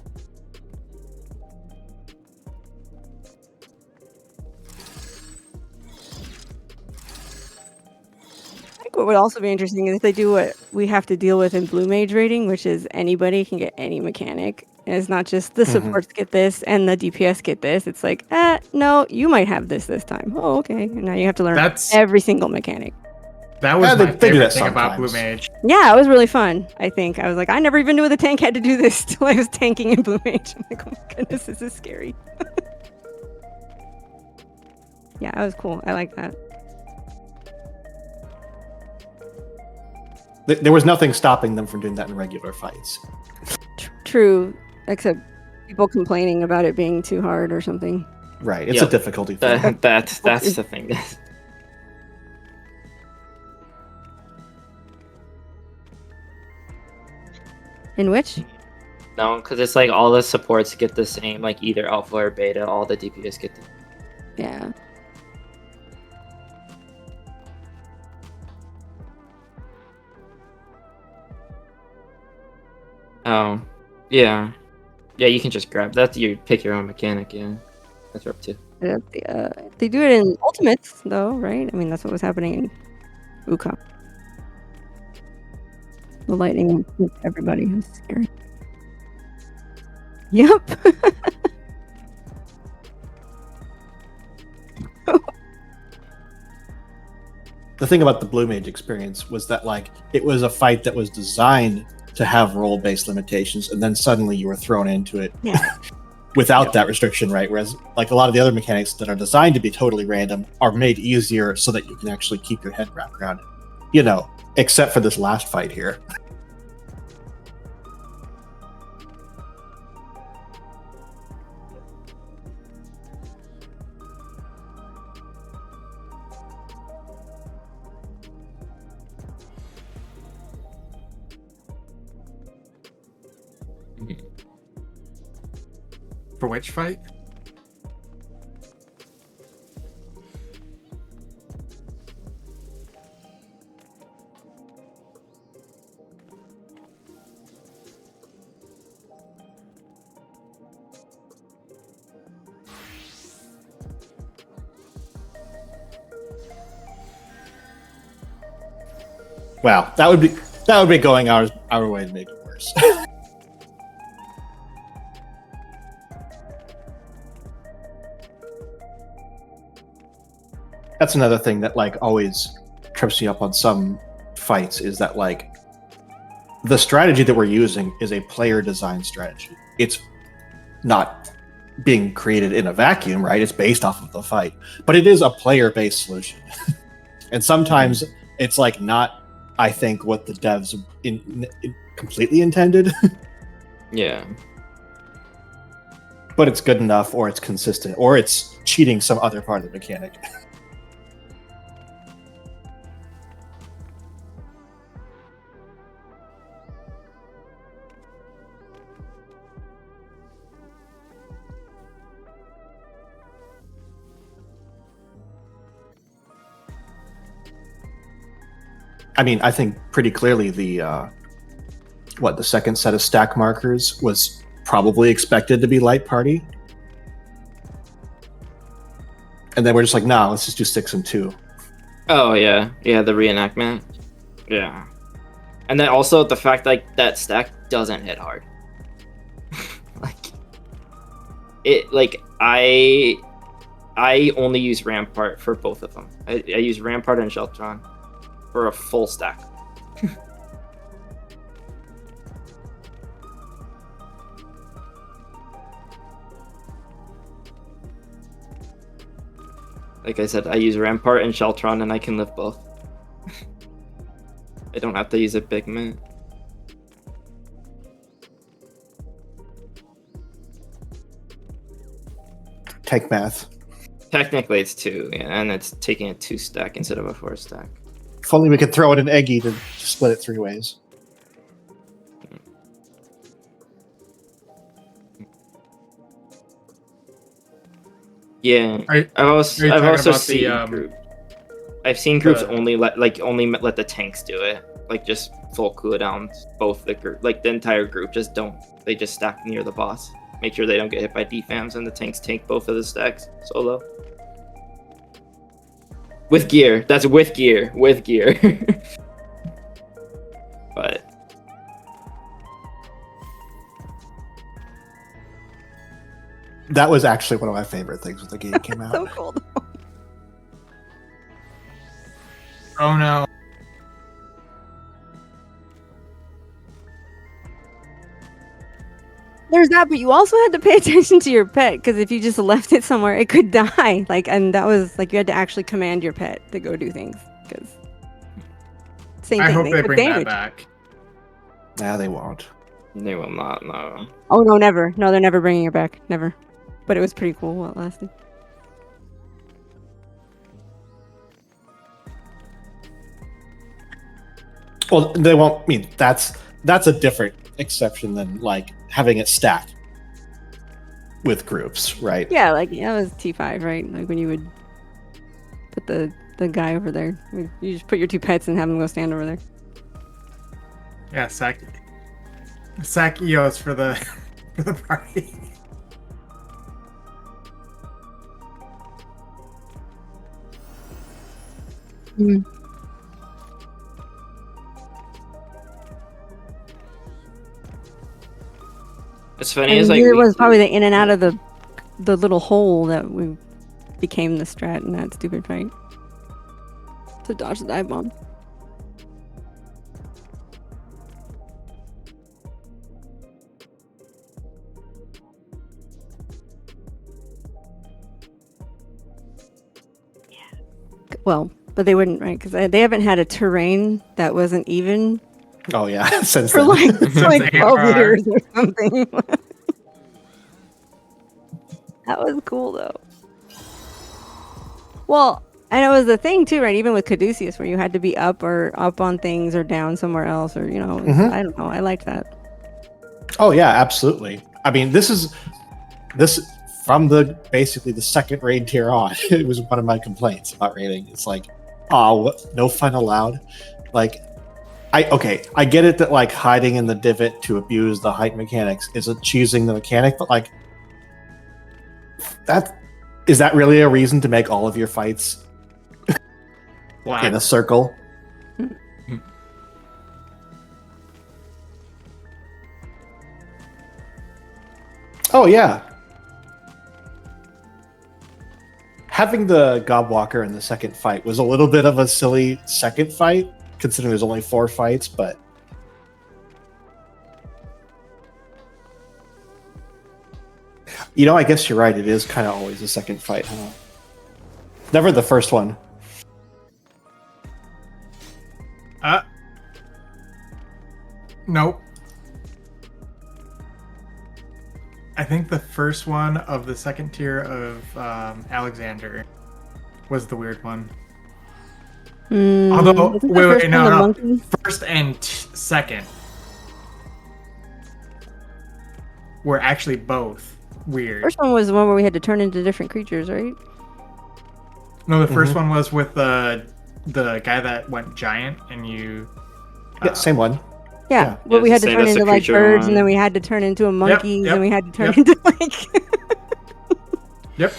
What would also be interesting is if they do what we have to deal with in Blue Mage rating, which is anybody can get any mechanic. And it's not just the supports get this and the DPS get this. It's like, no, you might have this time. Oh, okay. And now you have to learn every single mechanic. That was my favorite thing about Blue Mage. Yeah, it was really fun, I think. I was like, I never even knew the tank had to do this till I was tanking in Blue Mage. I'm like, oh my goodness, this is scary. Yeah, that was cool. I like that. There was nothing stopping them from doing that in regular fights. True, except people complaining about it being too hard or something. Right, it's a difficulty thing. That's the thing. In which? No, because it's like all the supports get the same, like either alpha or beta. All the DPS get the. Yeah. Oh, yeah. Yeah, you can just grab that. You pick your own mechanic, yeah. That's up to. They do it in Ultimates, though, right? I mean, that's what was happening in Ukon. The lightning hit everybody. It was scary. Yep. The thing about the Blue Mage experience was that like it was a fight that was designed to have role-based limitations, and then suddenly you were thrown into it without that restriction, right? Whereas like a lot of the other mechanics that are designed to be totally random are made easier so that you can actually keep your head wrapped around it. You know, except for this last fight here. For which fight? Wow, that would be going our way to make it worse. That's another thing that like always trips me up on some fights is that like the strategy that we're using is a player design strategy. It's not being created in a vacuum, right? It's based off of the fight, but it is a player-based solution. And sometimes it's like not, I think, what the devs completely intended. Yeah. But it's good enough, or it's consistent, or it's cheating some other part of the mechanic. I mean, I think pretty clearly the second set of stack markers was probably expected to be light party. And then we're just like, nah, let's just do 6 and 2. Oh yeah, yeah, the reenactment. Yeah, and then also the fact like that stack doesn't hit hard. Like it, like I only use Rampart for both of them. I use Rampart and Sheltron for a full stack. Like I said, I use Rampart and Sheltron and I can lift both. I don't have to use a big mint. Take math. Technically it's 2, yeah, and it's taking a 2 stack instead of a 4 stack. If only we could throw it in Eggy to split it 3 ways. Yeah, I've also seen I've seen groups only let the tanks do it, like just full cooldown both the group, like the entire group they just stack near the boss, make sure they don't get hit by defams, and the tanks tank both of the stacks solo. With gear. That's with gear. With gear. But that was actually one of my favorite things when the game came out. So cool. Oh no. There's that, but you also had to pay attention to your pet, because if you just left it somewhere, it could die. Like, and that was like you had to actually command your pet to go do things. Because same thing. I hope they took bring damage. that back. Nah, they won't. they will not, no. Oh no, never. No, they're never bringing it back. Never. But it was pretty cool while it lasted. Well, they won't. I mean, that's a different exception than like having it stacked with groups, right? Yeah, like that was T5, right? Like when you would put the guy over there. You just put your 2 pets and have them go stand over there. Yeah, sack EOS for the for the party. funny And is like neither was probably the in and out of the little hole that we became the strat in that stupid fight to dodge the dive bomb. Well, but they wouldn't, right? Because they haven't had a terrain that wasn't even Oh yeah, since for then. like 12 AR. years or something. That was cool though. Well, and it was the thing too, right? Even with Caduceus, where you had to be up on things or down somewhere else, or I don't know. I liked that. Oh yeah, absolutely. I mean, this from basically the second raid tier on. It was one of my complaints about raiding. It's like, no fun allowed. Like, I get it that like hiding in the divot to abuse the height mechanics isn't choosing the mechanic, but like, is that really a reason to make all of your fights in a circle? Oh yeah. Having the Gobwalker in the second fight was a little bit of a silly second fight, considering there's only 4 fights, but I guess you're right, it is kind of always the second fight, huh? Never the first one. Nope. I think the first one of the second tier of Alexander was the weird one. Although, wait, no. First and second were actually both weird. First one was the one where we had to turn into different creatures, right? No, the first one was with the guy that went giant, and you. Yeah, same one. Yeah, but we had to turn into like birds, and then we had to turn into a monkey, and we had to turn into like. Yep.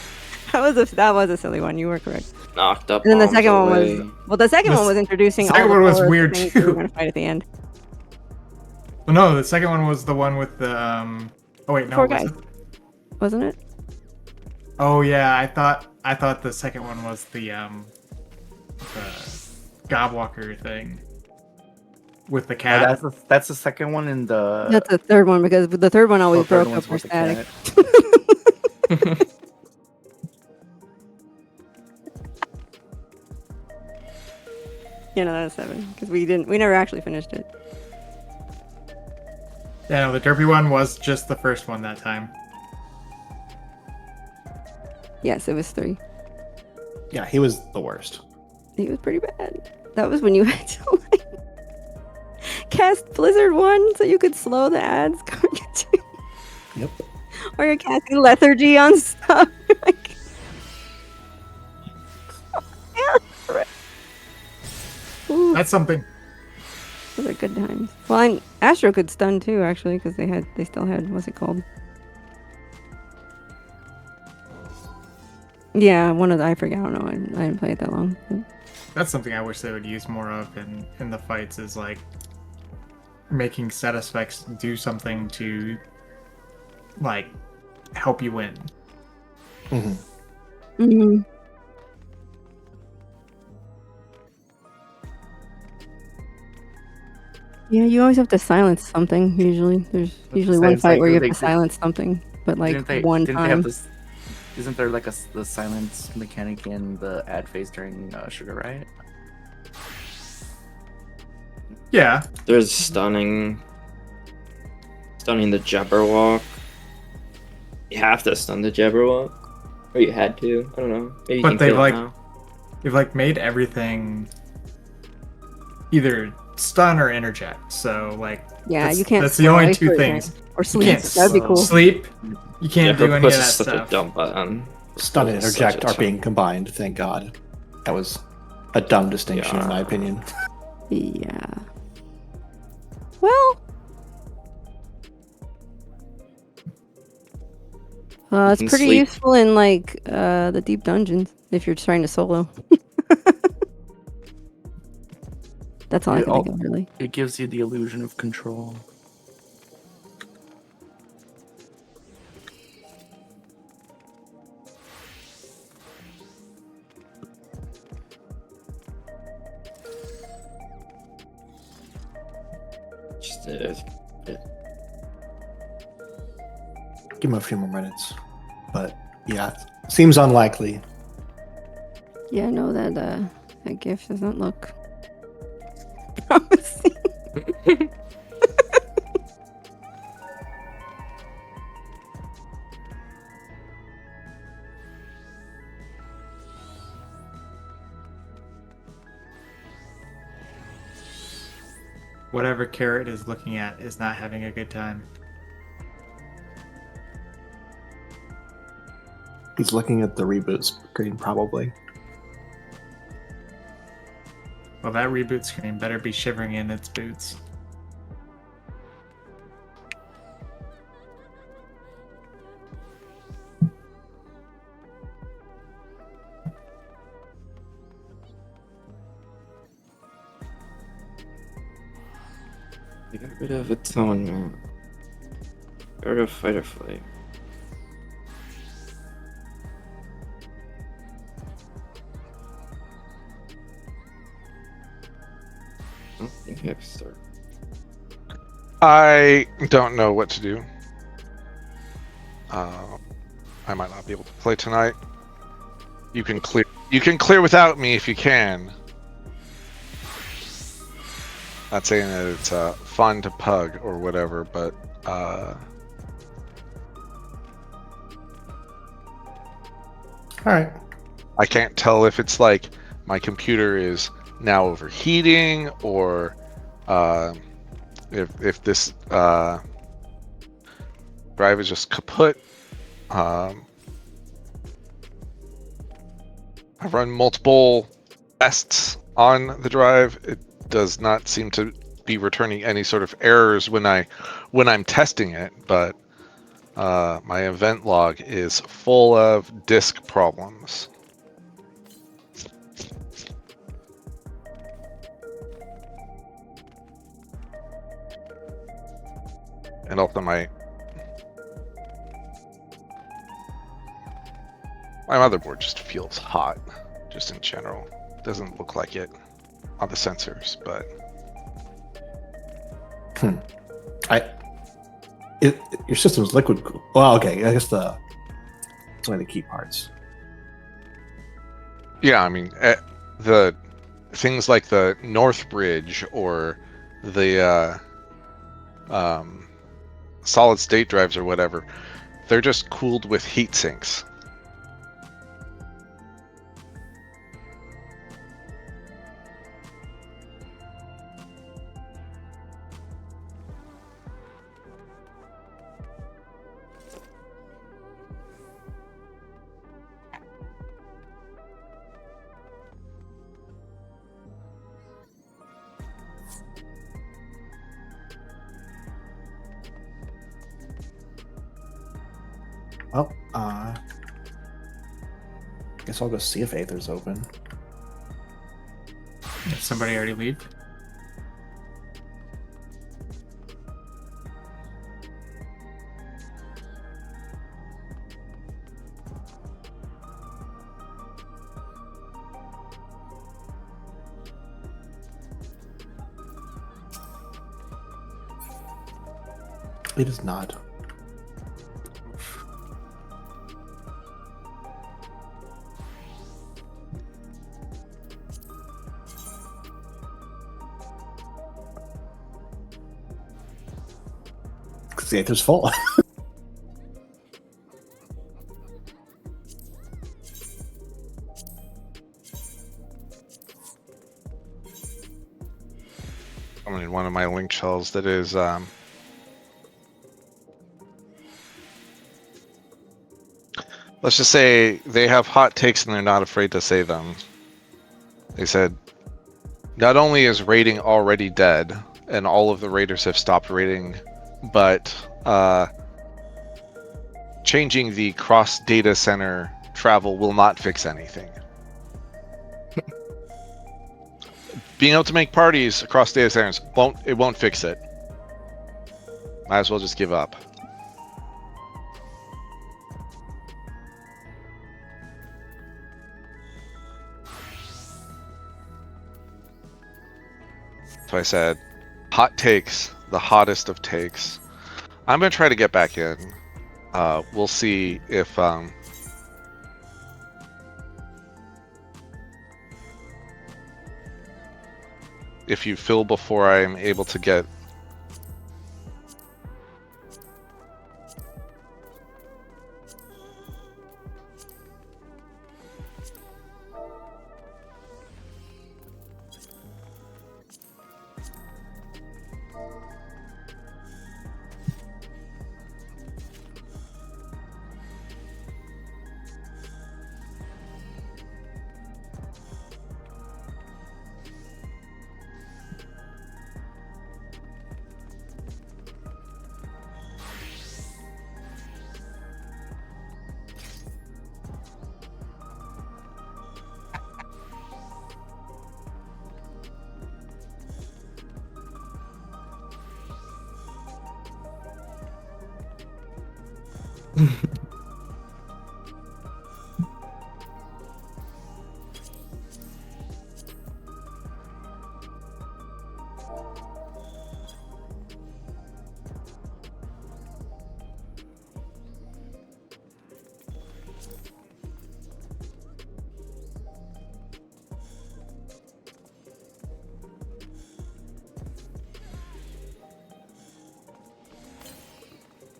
That was a silly one. You were correct. Knocked up. And then the second one was the second one was introducing. The second one was weird too. too. We were gonna fight at the end. Well, no, the second one was the one with the. Oh wait, no, Wasn't it? Oh yeah, I thought the second one was the Gobwalker thing with the cat. That's the second one in the. That's the third one because the third one always broke up for static. Yeah, no, that's 7 because we never actually finished it. Yeah, no, the derpy one was just the first one that time. Yes, it was 3. Yeah, he was the worst. He was pretty bad. That was when you had to like cast Blizzard 1 so you could slow the ads going to. Yep. Or you're casting lethargy on stuff. Like, ooh, That's something. those are good times. Well, and Astro could stun too, actually, because they still had what's it called? Yeah, I forget. I don't know. I didn't play it that long. That's something I wish they would use more of in the fights is like making status effects do something to like help you win. Mm-hmm. Mm-hmm. Yeah, you always have to silence something. Usually, there's usually one fight where you have to silence something, but like one time. Isn't there like the silence mechanic in the ad phase during Sugar Riot? Yeah. There's stunning the Jabberwock. You have to stun the Jabberwock, or you had to. I don't know. Maybe But you can they've like made everything either stun or interject. So like yeah, you can't. That's the only two things. Or sleep. That'd be cool. Sleep. You can't do any of that such stuff. A dumb button. Stun and interject are being combined. Thank God. That was a dumb distinction, in my opinion. Yeah. Well. It's pretty useful in like the deep dungeons if you're trying to solo. That's all I can think of, really. It gives you the illusion of control. Give him a few more minutes. But yeah, seems unlikely. Yeah, no, that gift doesn't look promising. Whatever Carrot is looking at is not having a good time. He's looking at the reboot screen, probably. Well, that reboot screen better be shivering in its boots. I got rid of atonement. Got rid of fight or flight. I don't think I have to start. I don't know what to do. I might not be able to play tonight. You can clear. You can clear without me if you can. Not saying that it's fun to pug or whatever, but All right. I can't tell if it's like my computer is now overheating or if this drive is just kaput. I've run multiple tests on the drive. It does not seem to be returning any sort of errors when I'm testing it, but my event log is full of disk problems. And also my motherboard just feels hot, just in general. Doesn't look like it on the sensors, but your system's liquid cooled. Well, okay, I guess it's one of the key parts. yeah, I mean the things like the North Bridge or the solid state drives or whatever, they're just cooled with heat sinks. Well, guess I'll go see if Aether's open. Did somebody already leave? It is not. Because the Aether's full. I'm in one of my link shells that is let's just say they have hot takes and they're not afraid to say them. They said, not only is raiding already dead and all of the raiders have stopped raiding, but changing the cross data center travel will not fix anything. Being able to make parties across data centers won't fix it. Might as well just give up. So I said, hot takes. the hottest of takes. I'm gonna try to get back in. We'll see if you fill before I am able to get.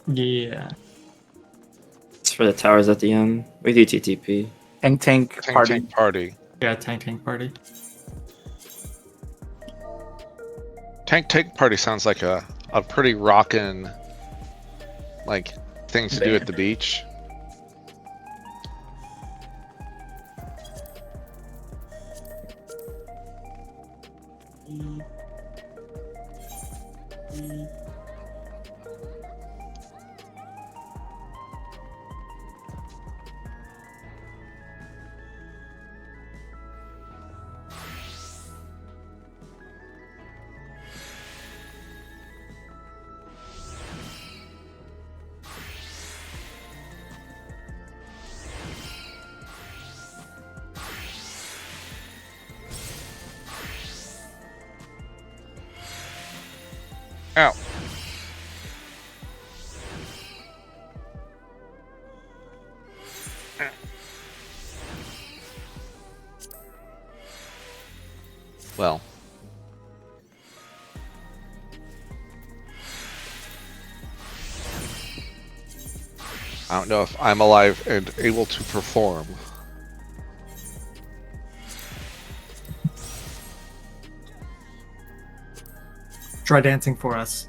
Yeah. It's for the towers at the end. We do TTP. Tank party. Yeah, tank party. Tank party sounds like a pretty rockin' like thing to do at the beach. Ow. Well. I don't know if I'm alive and able to perform. Try dancing for us.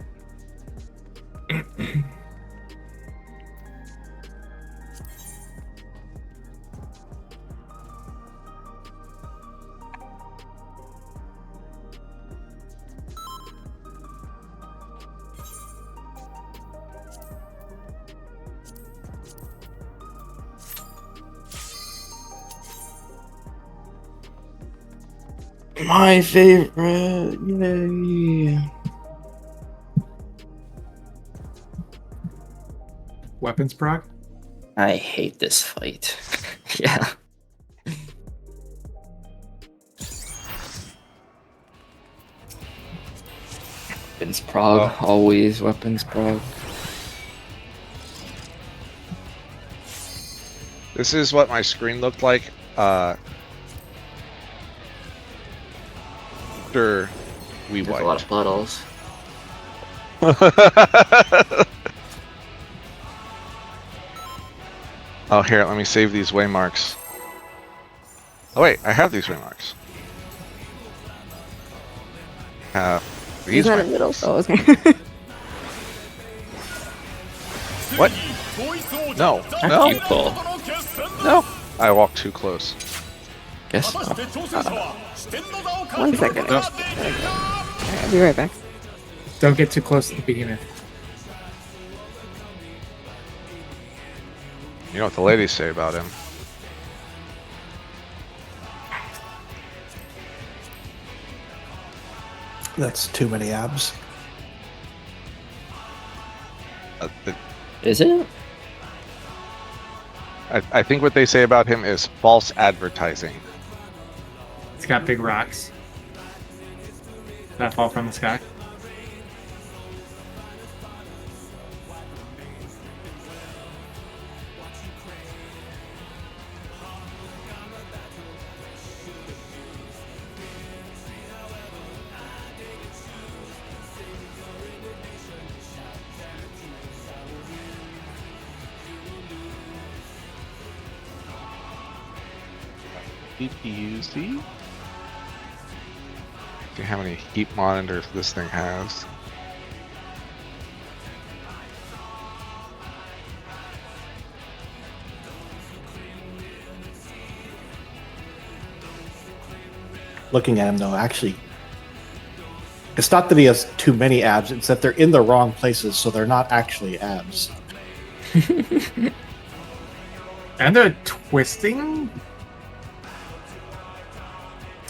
My favorite. Yay. Weapons proc? I hate this fight. Yeah. Weapons prog, always weapons prog. This is what my screen looked like after we There's wiped. a lot of puddles. Oh, here, let me save these waymarks. Oh wait, I have these waymarks. These He's not in the middle. Oh, okay. What? No, no, You pull. no. I walked too close. Guess. 1 second. Oh. Alright, I'll be right back. Don't get too close to the behemoth. You know what the ladies say about him. That's too many abs. Is it? I think what they say about him is false advertising. It's got big rocks that fall from the sky. CPUZ? See how many heat monitors this thing has. Looking at him though, actually, it's not that he has too many abs, it's that they're in the wrong places, so they're not actually abs. And they're twisting?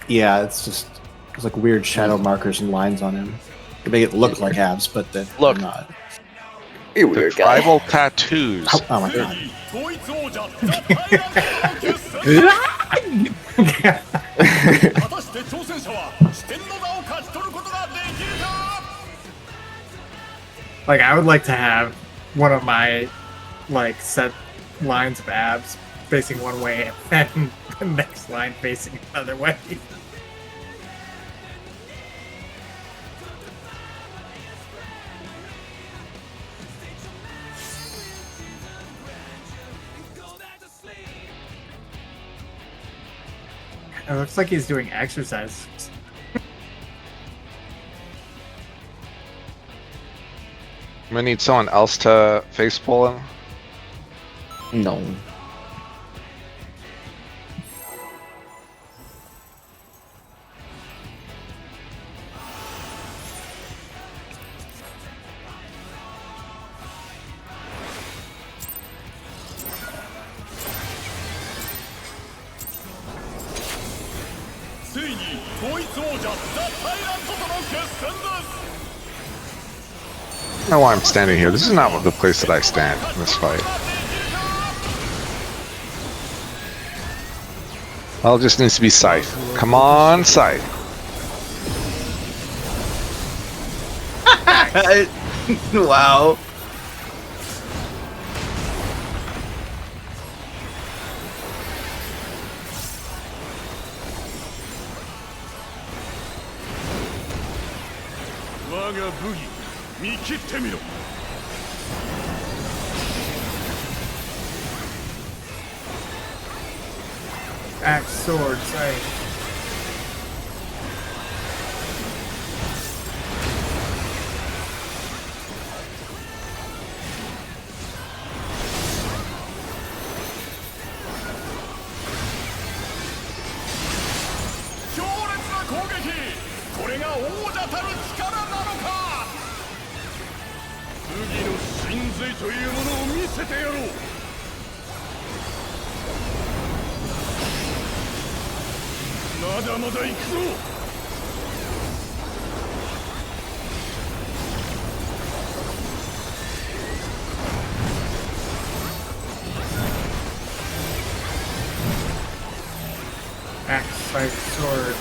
Yeah, it's just there's like weird shadow markers and lines on him. They make it look like abs, but they're Look. not. You're The weird guy. tribal tattoos. Oh my god. 統一王者ザ・タイランドとの決戦果たして挑戦者は四天の座を勝ち取ることができるか。 Like, I would like to have one of my, like, set lines of abs facing one way and the next line facing another way. It looks like he's doing exercise. I'm gonna need someone else to face pull him. No. I don't know why I'm standing here. This is not the place that I stand in this fight. Well, it just needs to be Scythe. Come on, Scythe. Wow. Axe, sword, scythe. Axe, scythe, sword.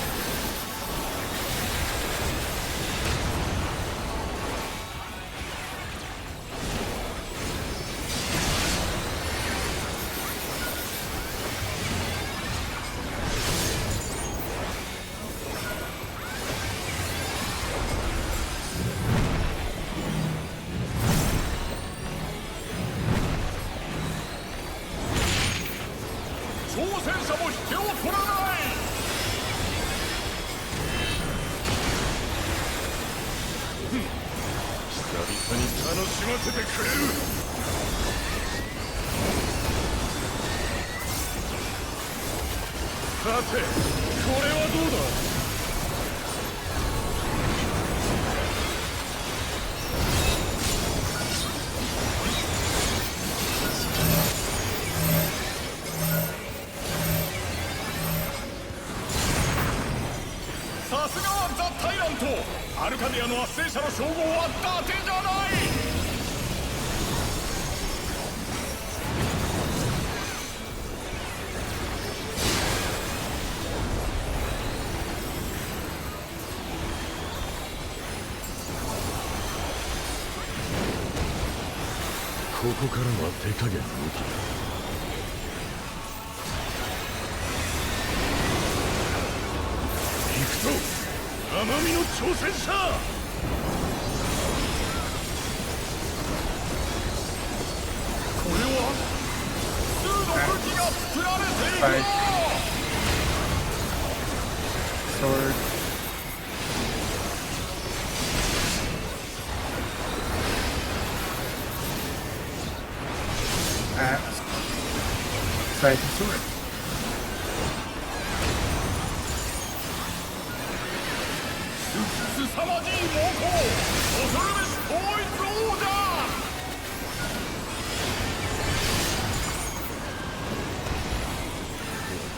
sword. Psychic sword. 凄まじい猛攻恐るべし統一王者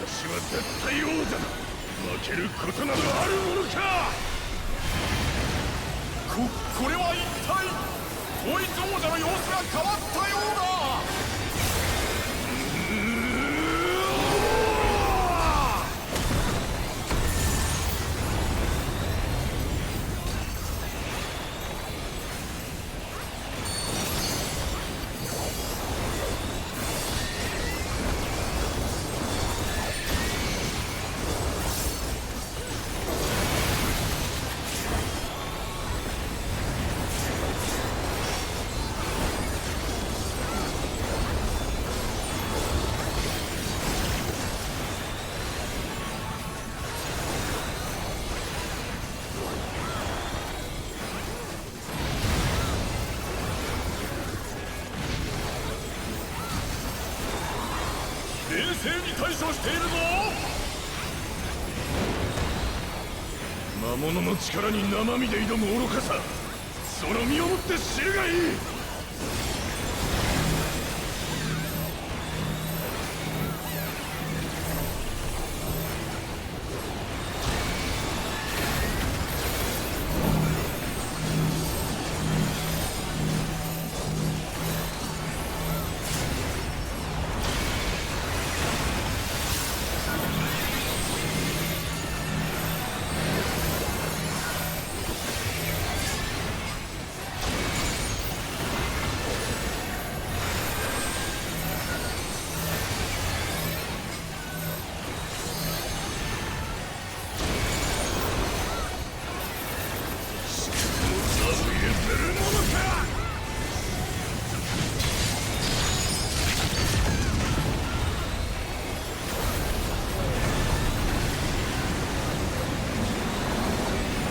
私は絶対王者だ負けることなどあるものかこれは一体統一王者の様子が変わったようだ冷静に対処しているぞ魔物の力に生身で挑む愚かさその身をもって知るがいい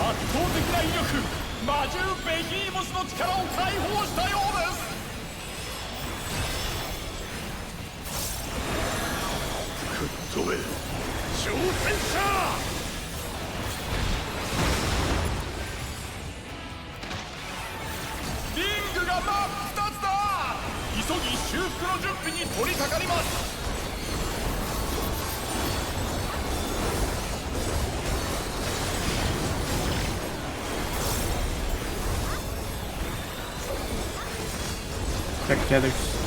圧倒的な威力魔獣ベヒーモスの力を解放したようです吹っ飛べ挑戦者リングが真っ二つだ急ぎ修復の準備に取り掛かります Check tethers.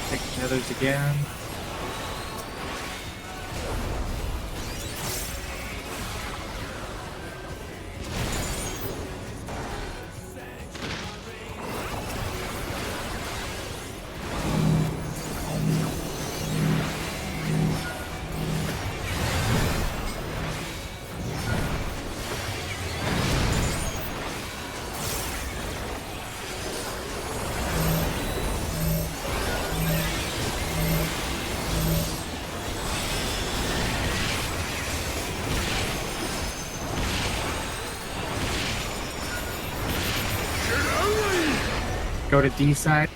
Check tethers again. Go to D side.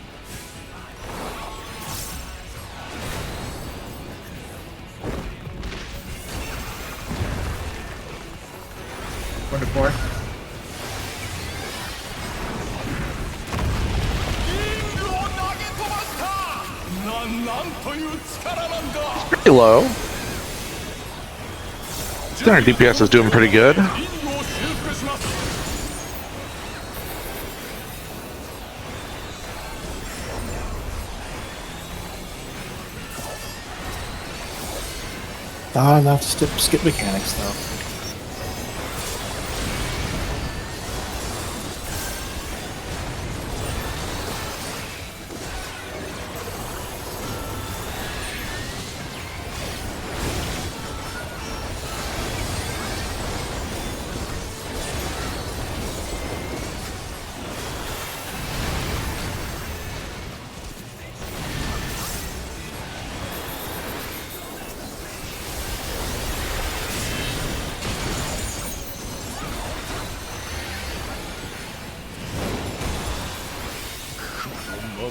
One to four. Pretty low. Our DPS is doing pretty good. Not enough to skip mechanics, though.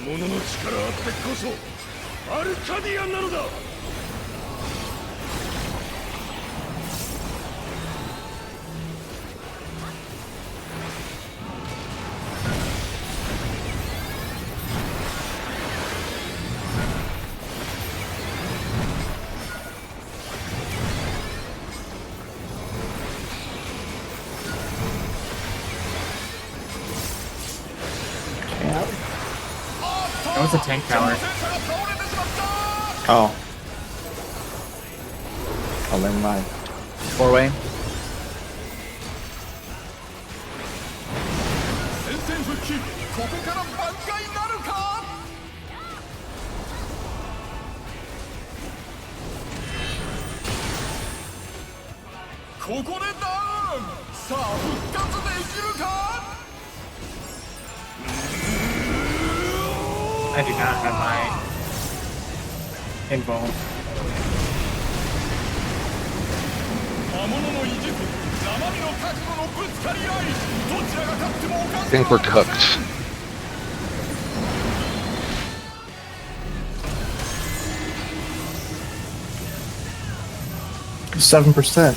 物の力あってこそアルカディアンなのだ。That was a tank tower. Oh. Oh, never mind. 4-way. 戦線復帰、ここから挽回なるか。ここでダウン。さあ復活できるか。 I do not have my invuln. 魔物の意地と生身の覚悟のぶつかり合い、どちらが勝ってもおか I しく think は we're ない。 cooked. %.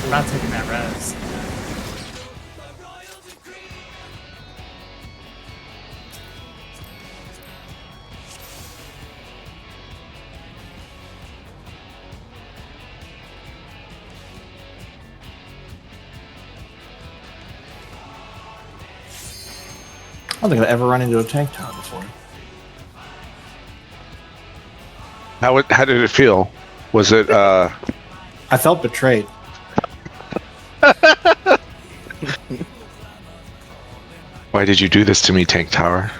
I'm not taking that res. I don't think I've ever run into a tank tower before. How did it feel? Was it I felt betrayed. Why did you do this to me, Tank Tower?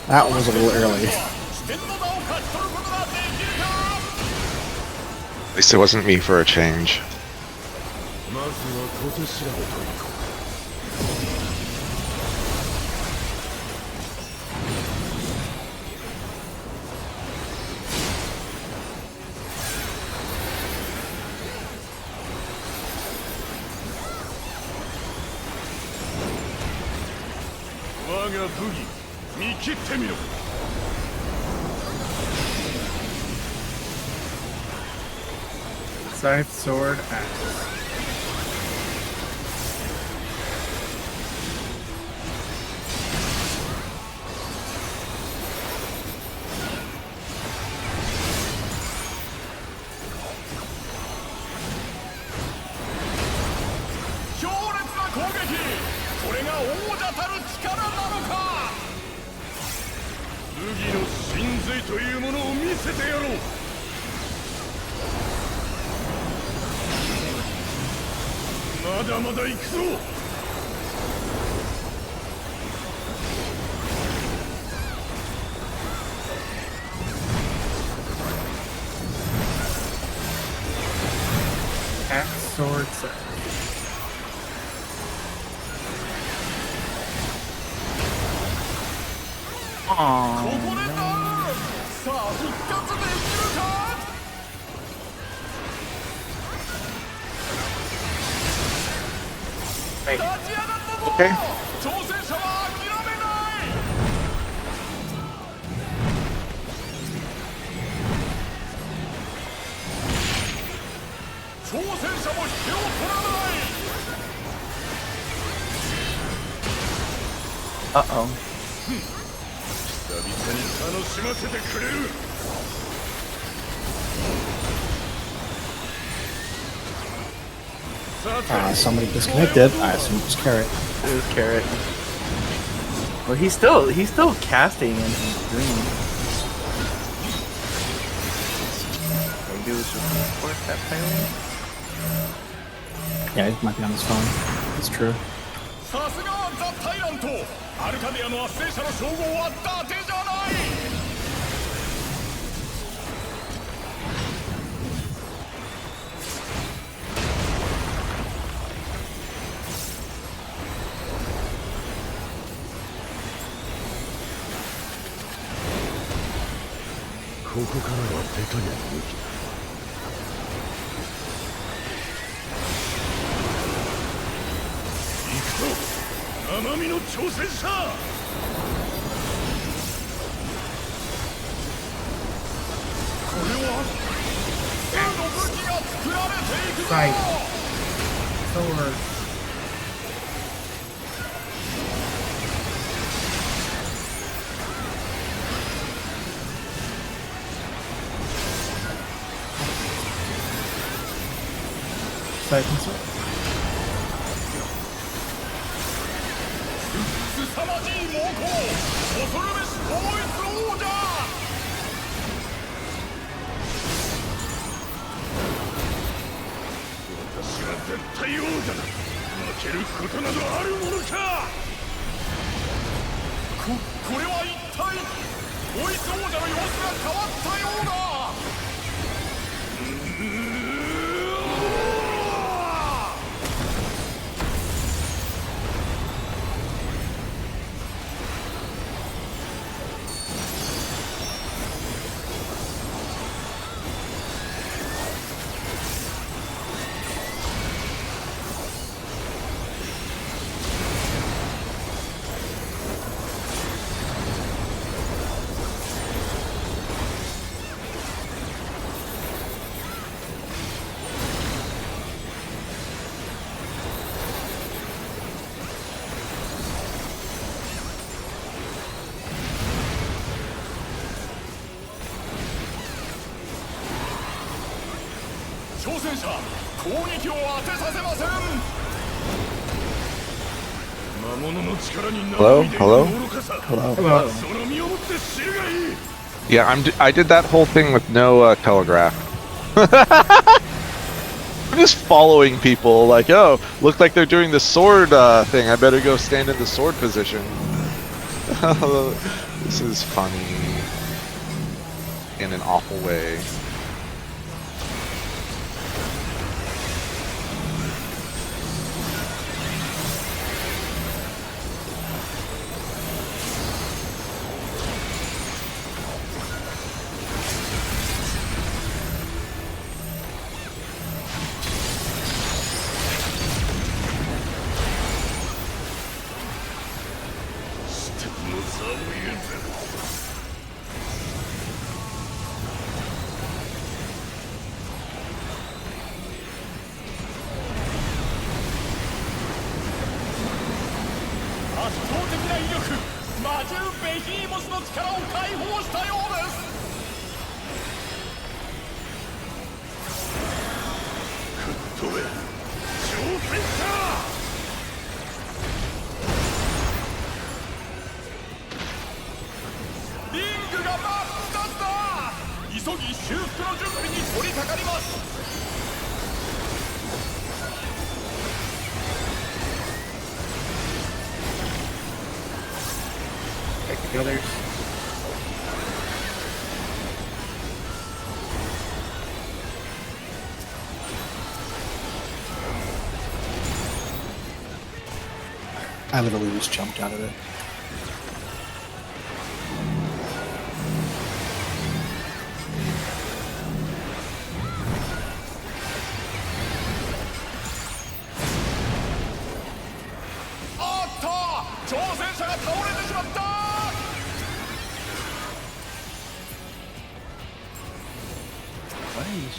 That one was a little early. At least it wasn't me for a change. Scythe, sword, axe. Axe, sword, scythe. Okay. Uh-oh. Somebody disconnected. I assume it was Carrot. It was Carrot. Well, he's still casting and he's doing. Maybe it was just support that failing. Yeah, he might be on his phone. It's true. さすがはザ・タイラント。アルカディアの圧政者の称号は伊達じゃない。ここからは手加減抜きだ。行くぞ生身の挑戦者。これは生の武器が作られていくぞ。 Sight. Sword. Sight and sword. 凄まじい猛攻、恐るべし統一王者。私は絶対王者だ。負けることなどあるものか。これは一体統一王者の様子が変わったようだ。挑戦者、攻撃を当てさせません。魔物の力に Hello? Hello? Hello. その身をもって知るがいい。 Yeah, I did that whole thing with no telegraph. I'm just following people, like, oh, look like they're doing the sword thing. I better go stand in the sword position. This is funny in an awful way. The others. I literally just jumped out of it.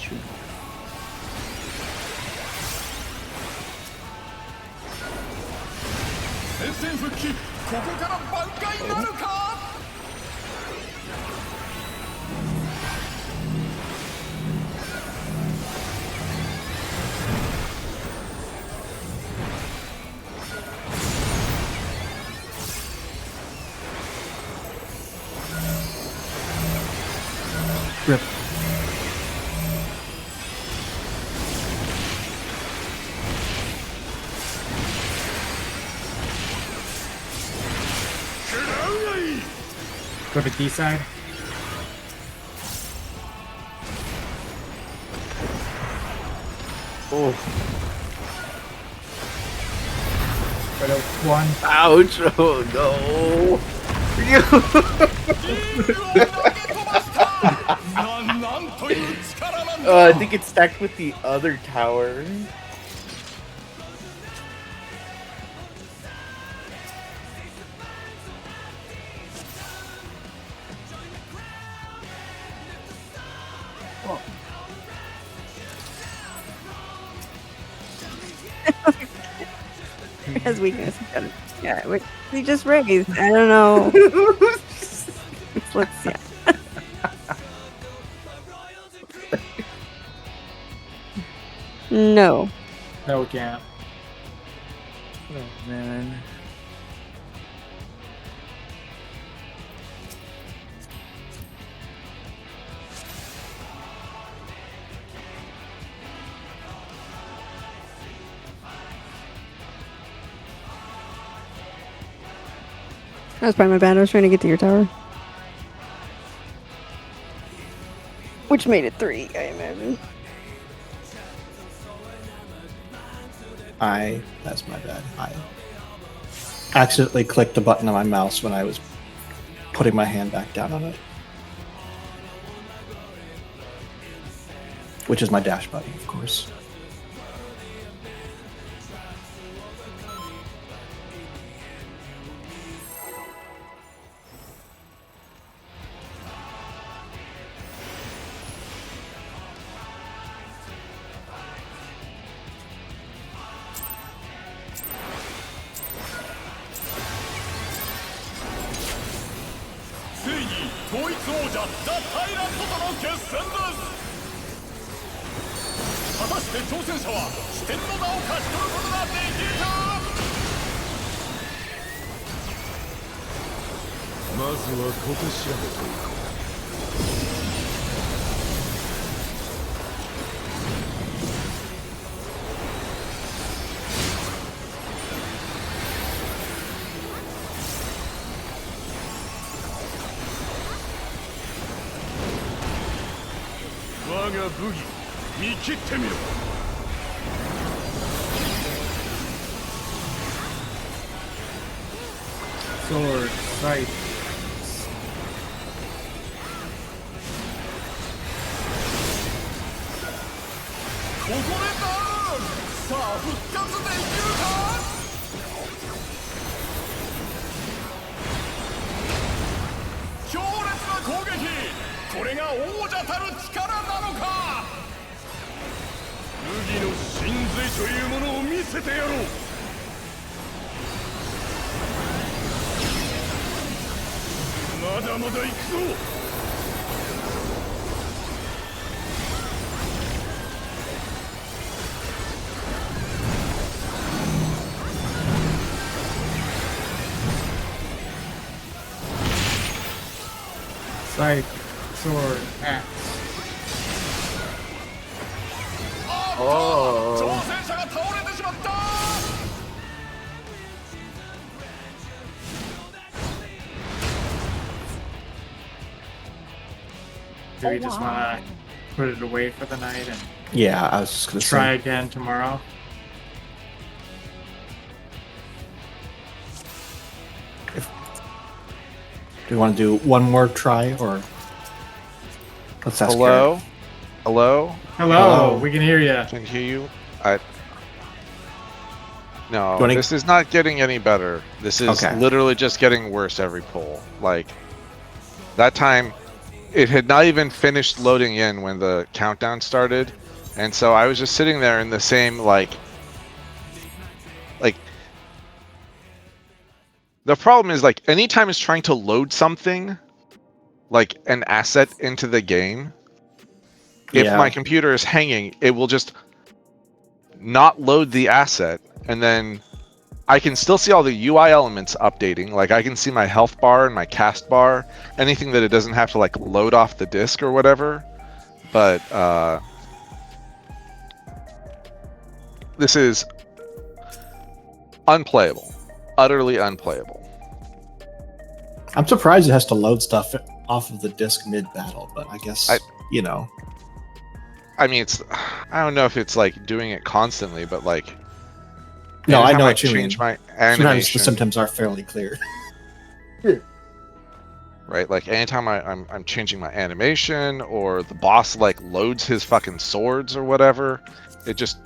True. 戦線復帰、ここから挽回なるか。Rip. Go to D side. Oh. Right out one. Ouch! Oh no! いう力なんだ。 I think it's stacked with the other tower. Has weakness. Yeah, we just raised. I don't know. Let's see. No. No, we can't. Oh, man. That was probably my bad. I was trying to get to your tower. Which made it 3, I imagine. That's my bad. I accidentally clicked the button on my mouse when I was putting my hand back down on it. Which is my dash button, of course. Sword, right. ここでダウン。さあ復活できるか。強烈な攻撃。これが王者たる力なのか。麦の神髄というものを見せてやろう。まだまだ行くぞ。Scythe, sword, axe. 挑戦者が倒れてしまった。 Do we just want to put it away for the night and Yeah, I was just gonna try say. again tomorrow? Do we want to do one more try, or let's ask Hello? Eric. Hello? Hello, we can hear you. Can hear you. No, wanna- this is not getting any better. This is Okay. literally just getting worse every pull. Like, that time, it had not even finished loading in when the countdown started. And so I was just sitting there in the same, like... The problem is, like, anytime it's trying to load something, like an asset into the game, if Yeah. my computer is hanging, it will just not load the asset, and then I can still see all the UI elements updating. Like, I can see my health bar and my cast bar, anything that it doesn't have to, like, load off the disk or whatever. But, this is unplayable. Utterly unplayable. I'm surprised it has to load stuff off of the disc mid-battle, but I guess, you know. I mean, I don't know if it's, like, doing it constantly, but, like... No, I know I what you mean. change my Sometimes the animation. symptoms are fairly clear. right? Like anytime I'm changing my animation or the boss like loads his fucking swords or whatever, it just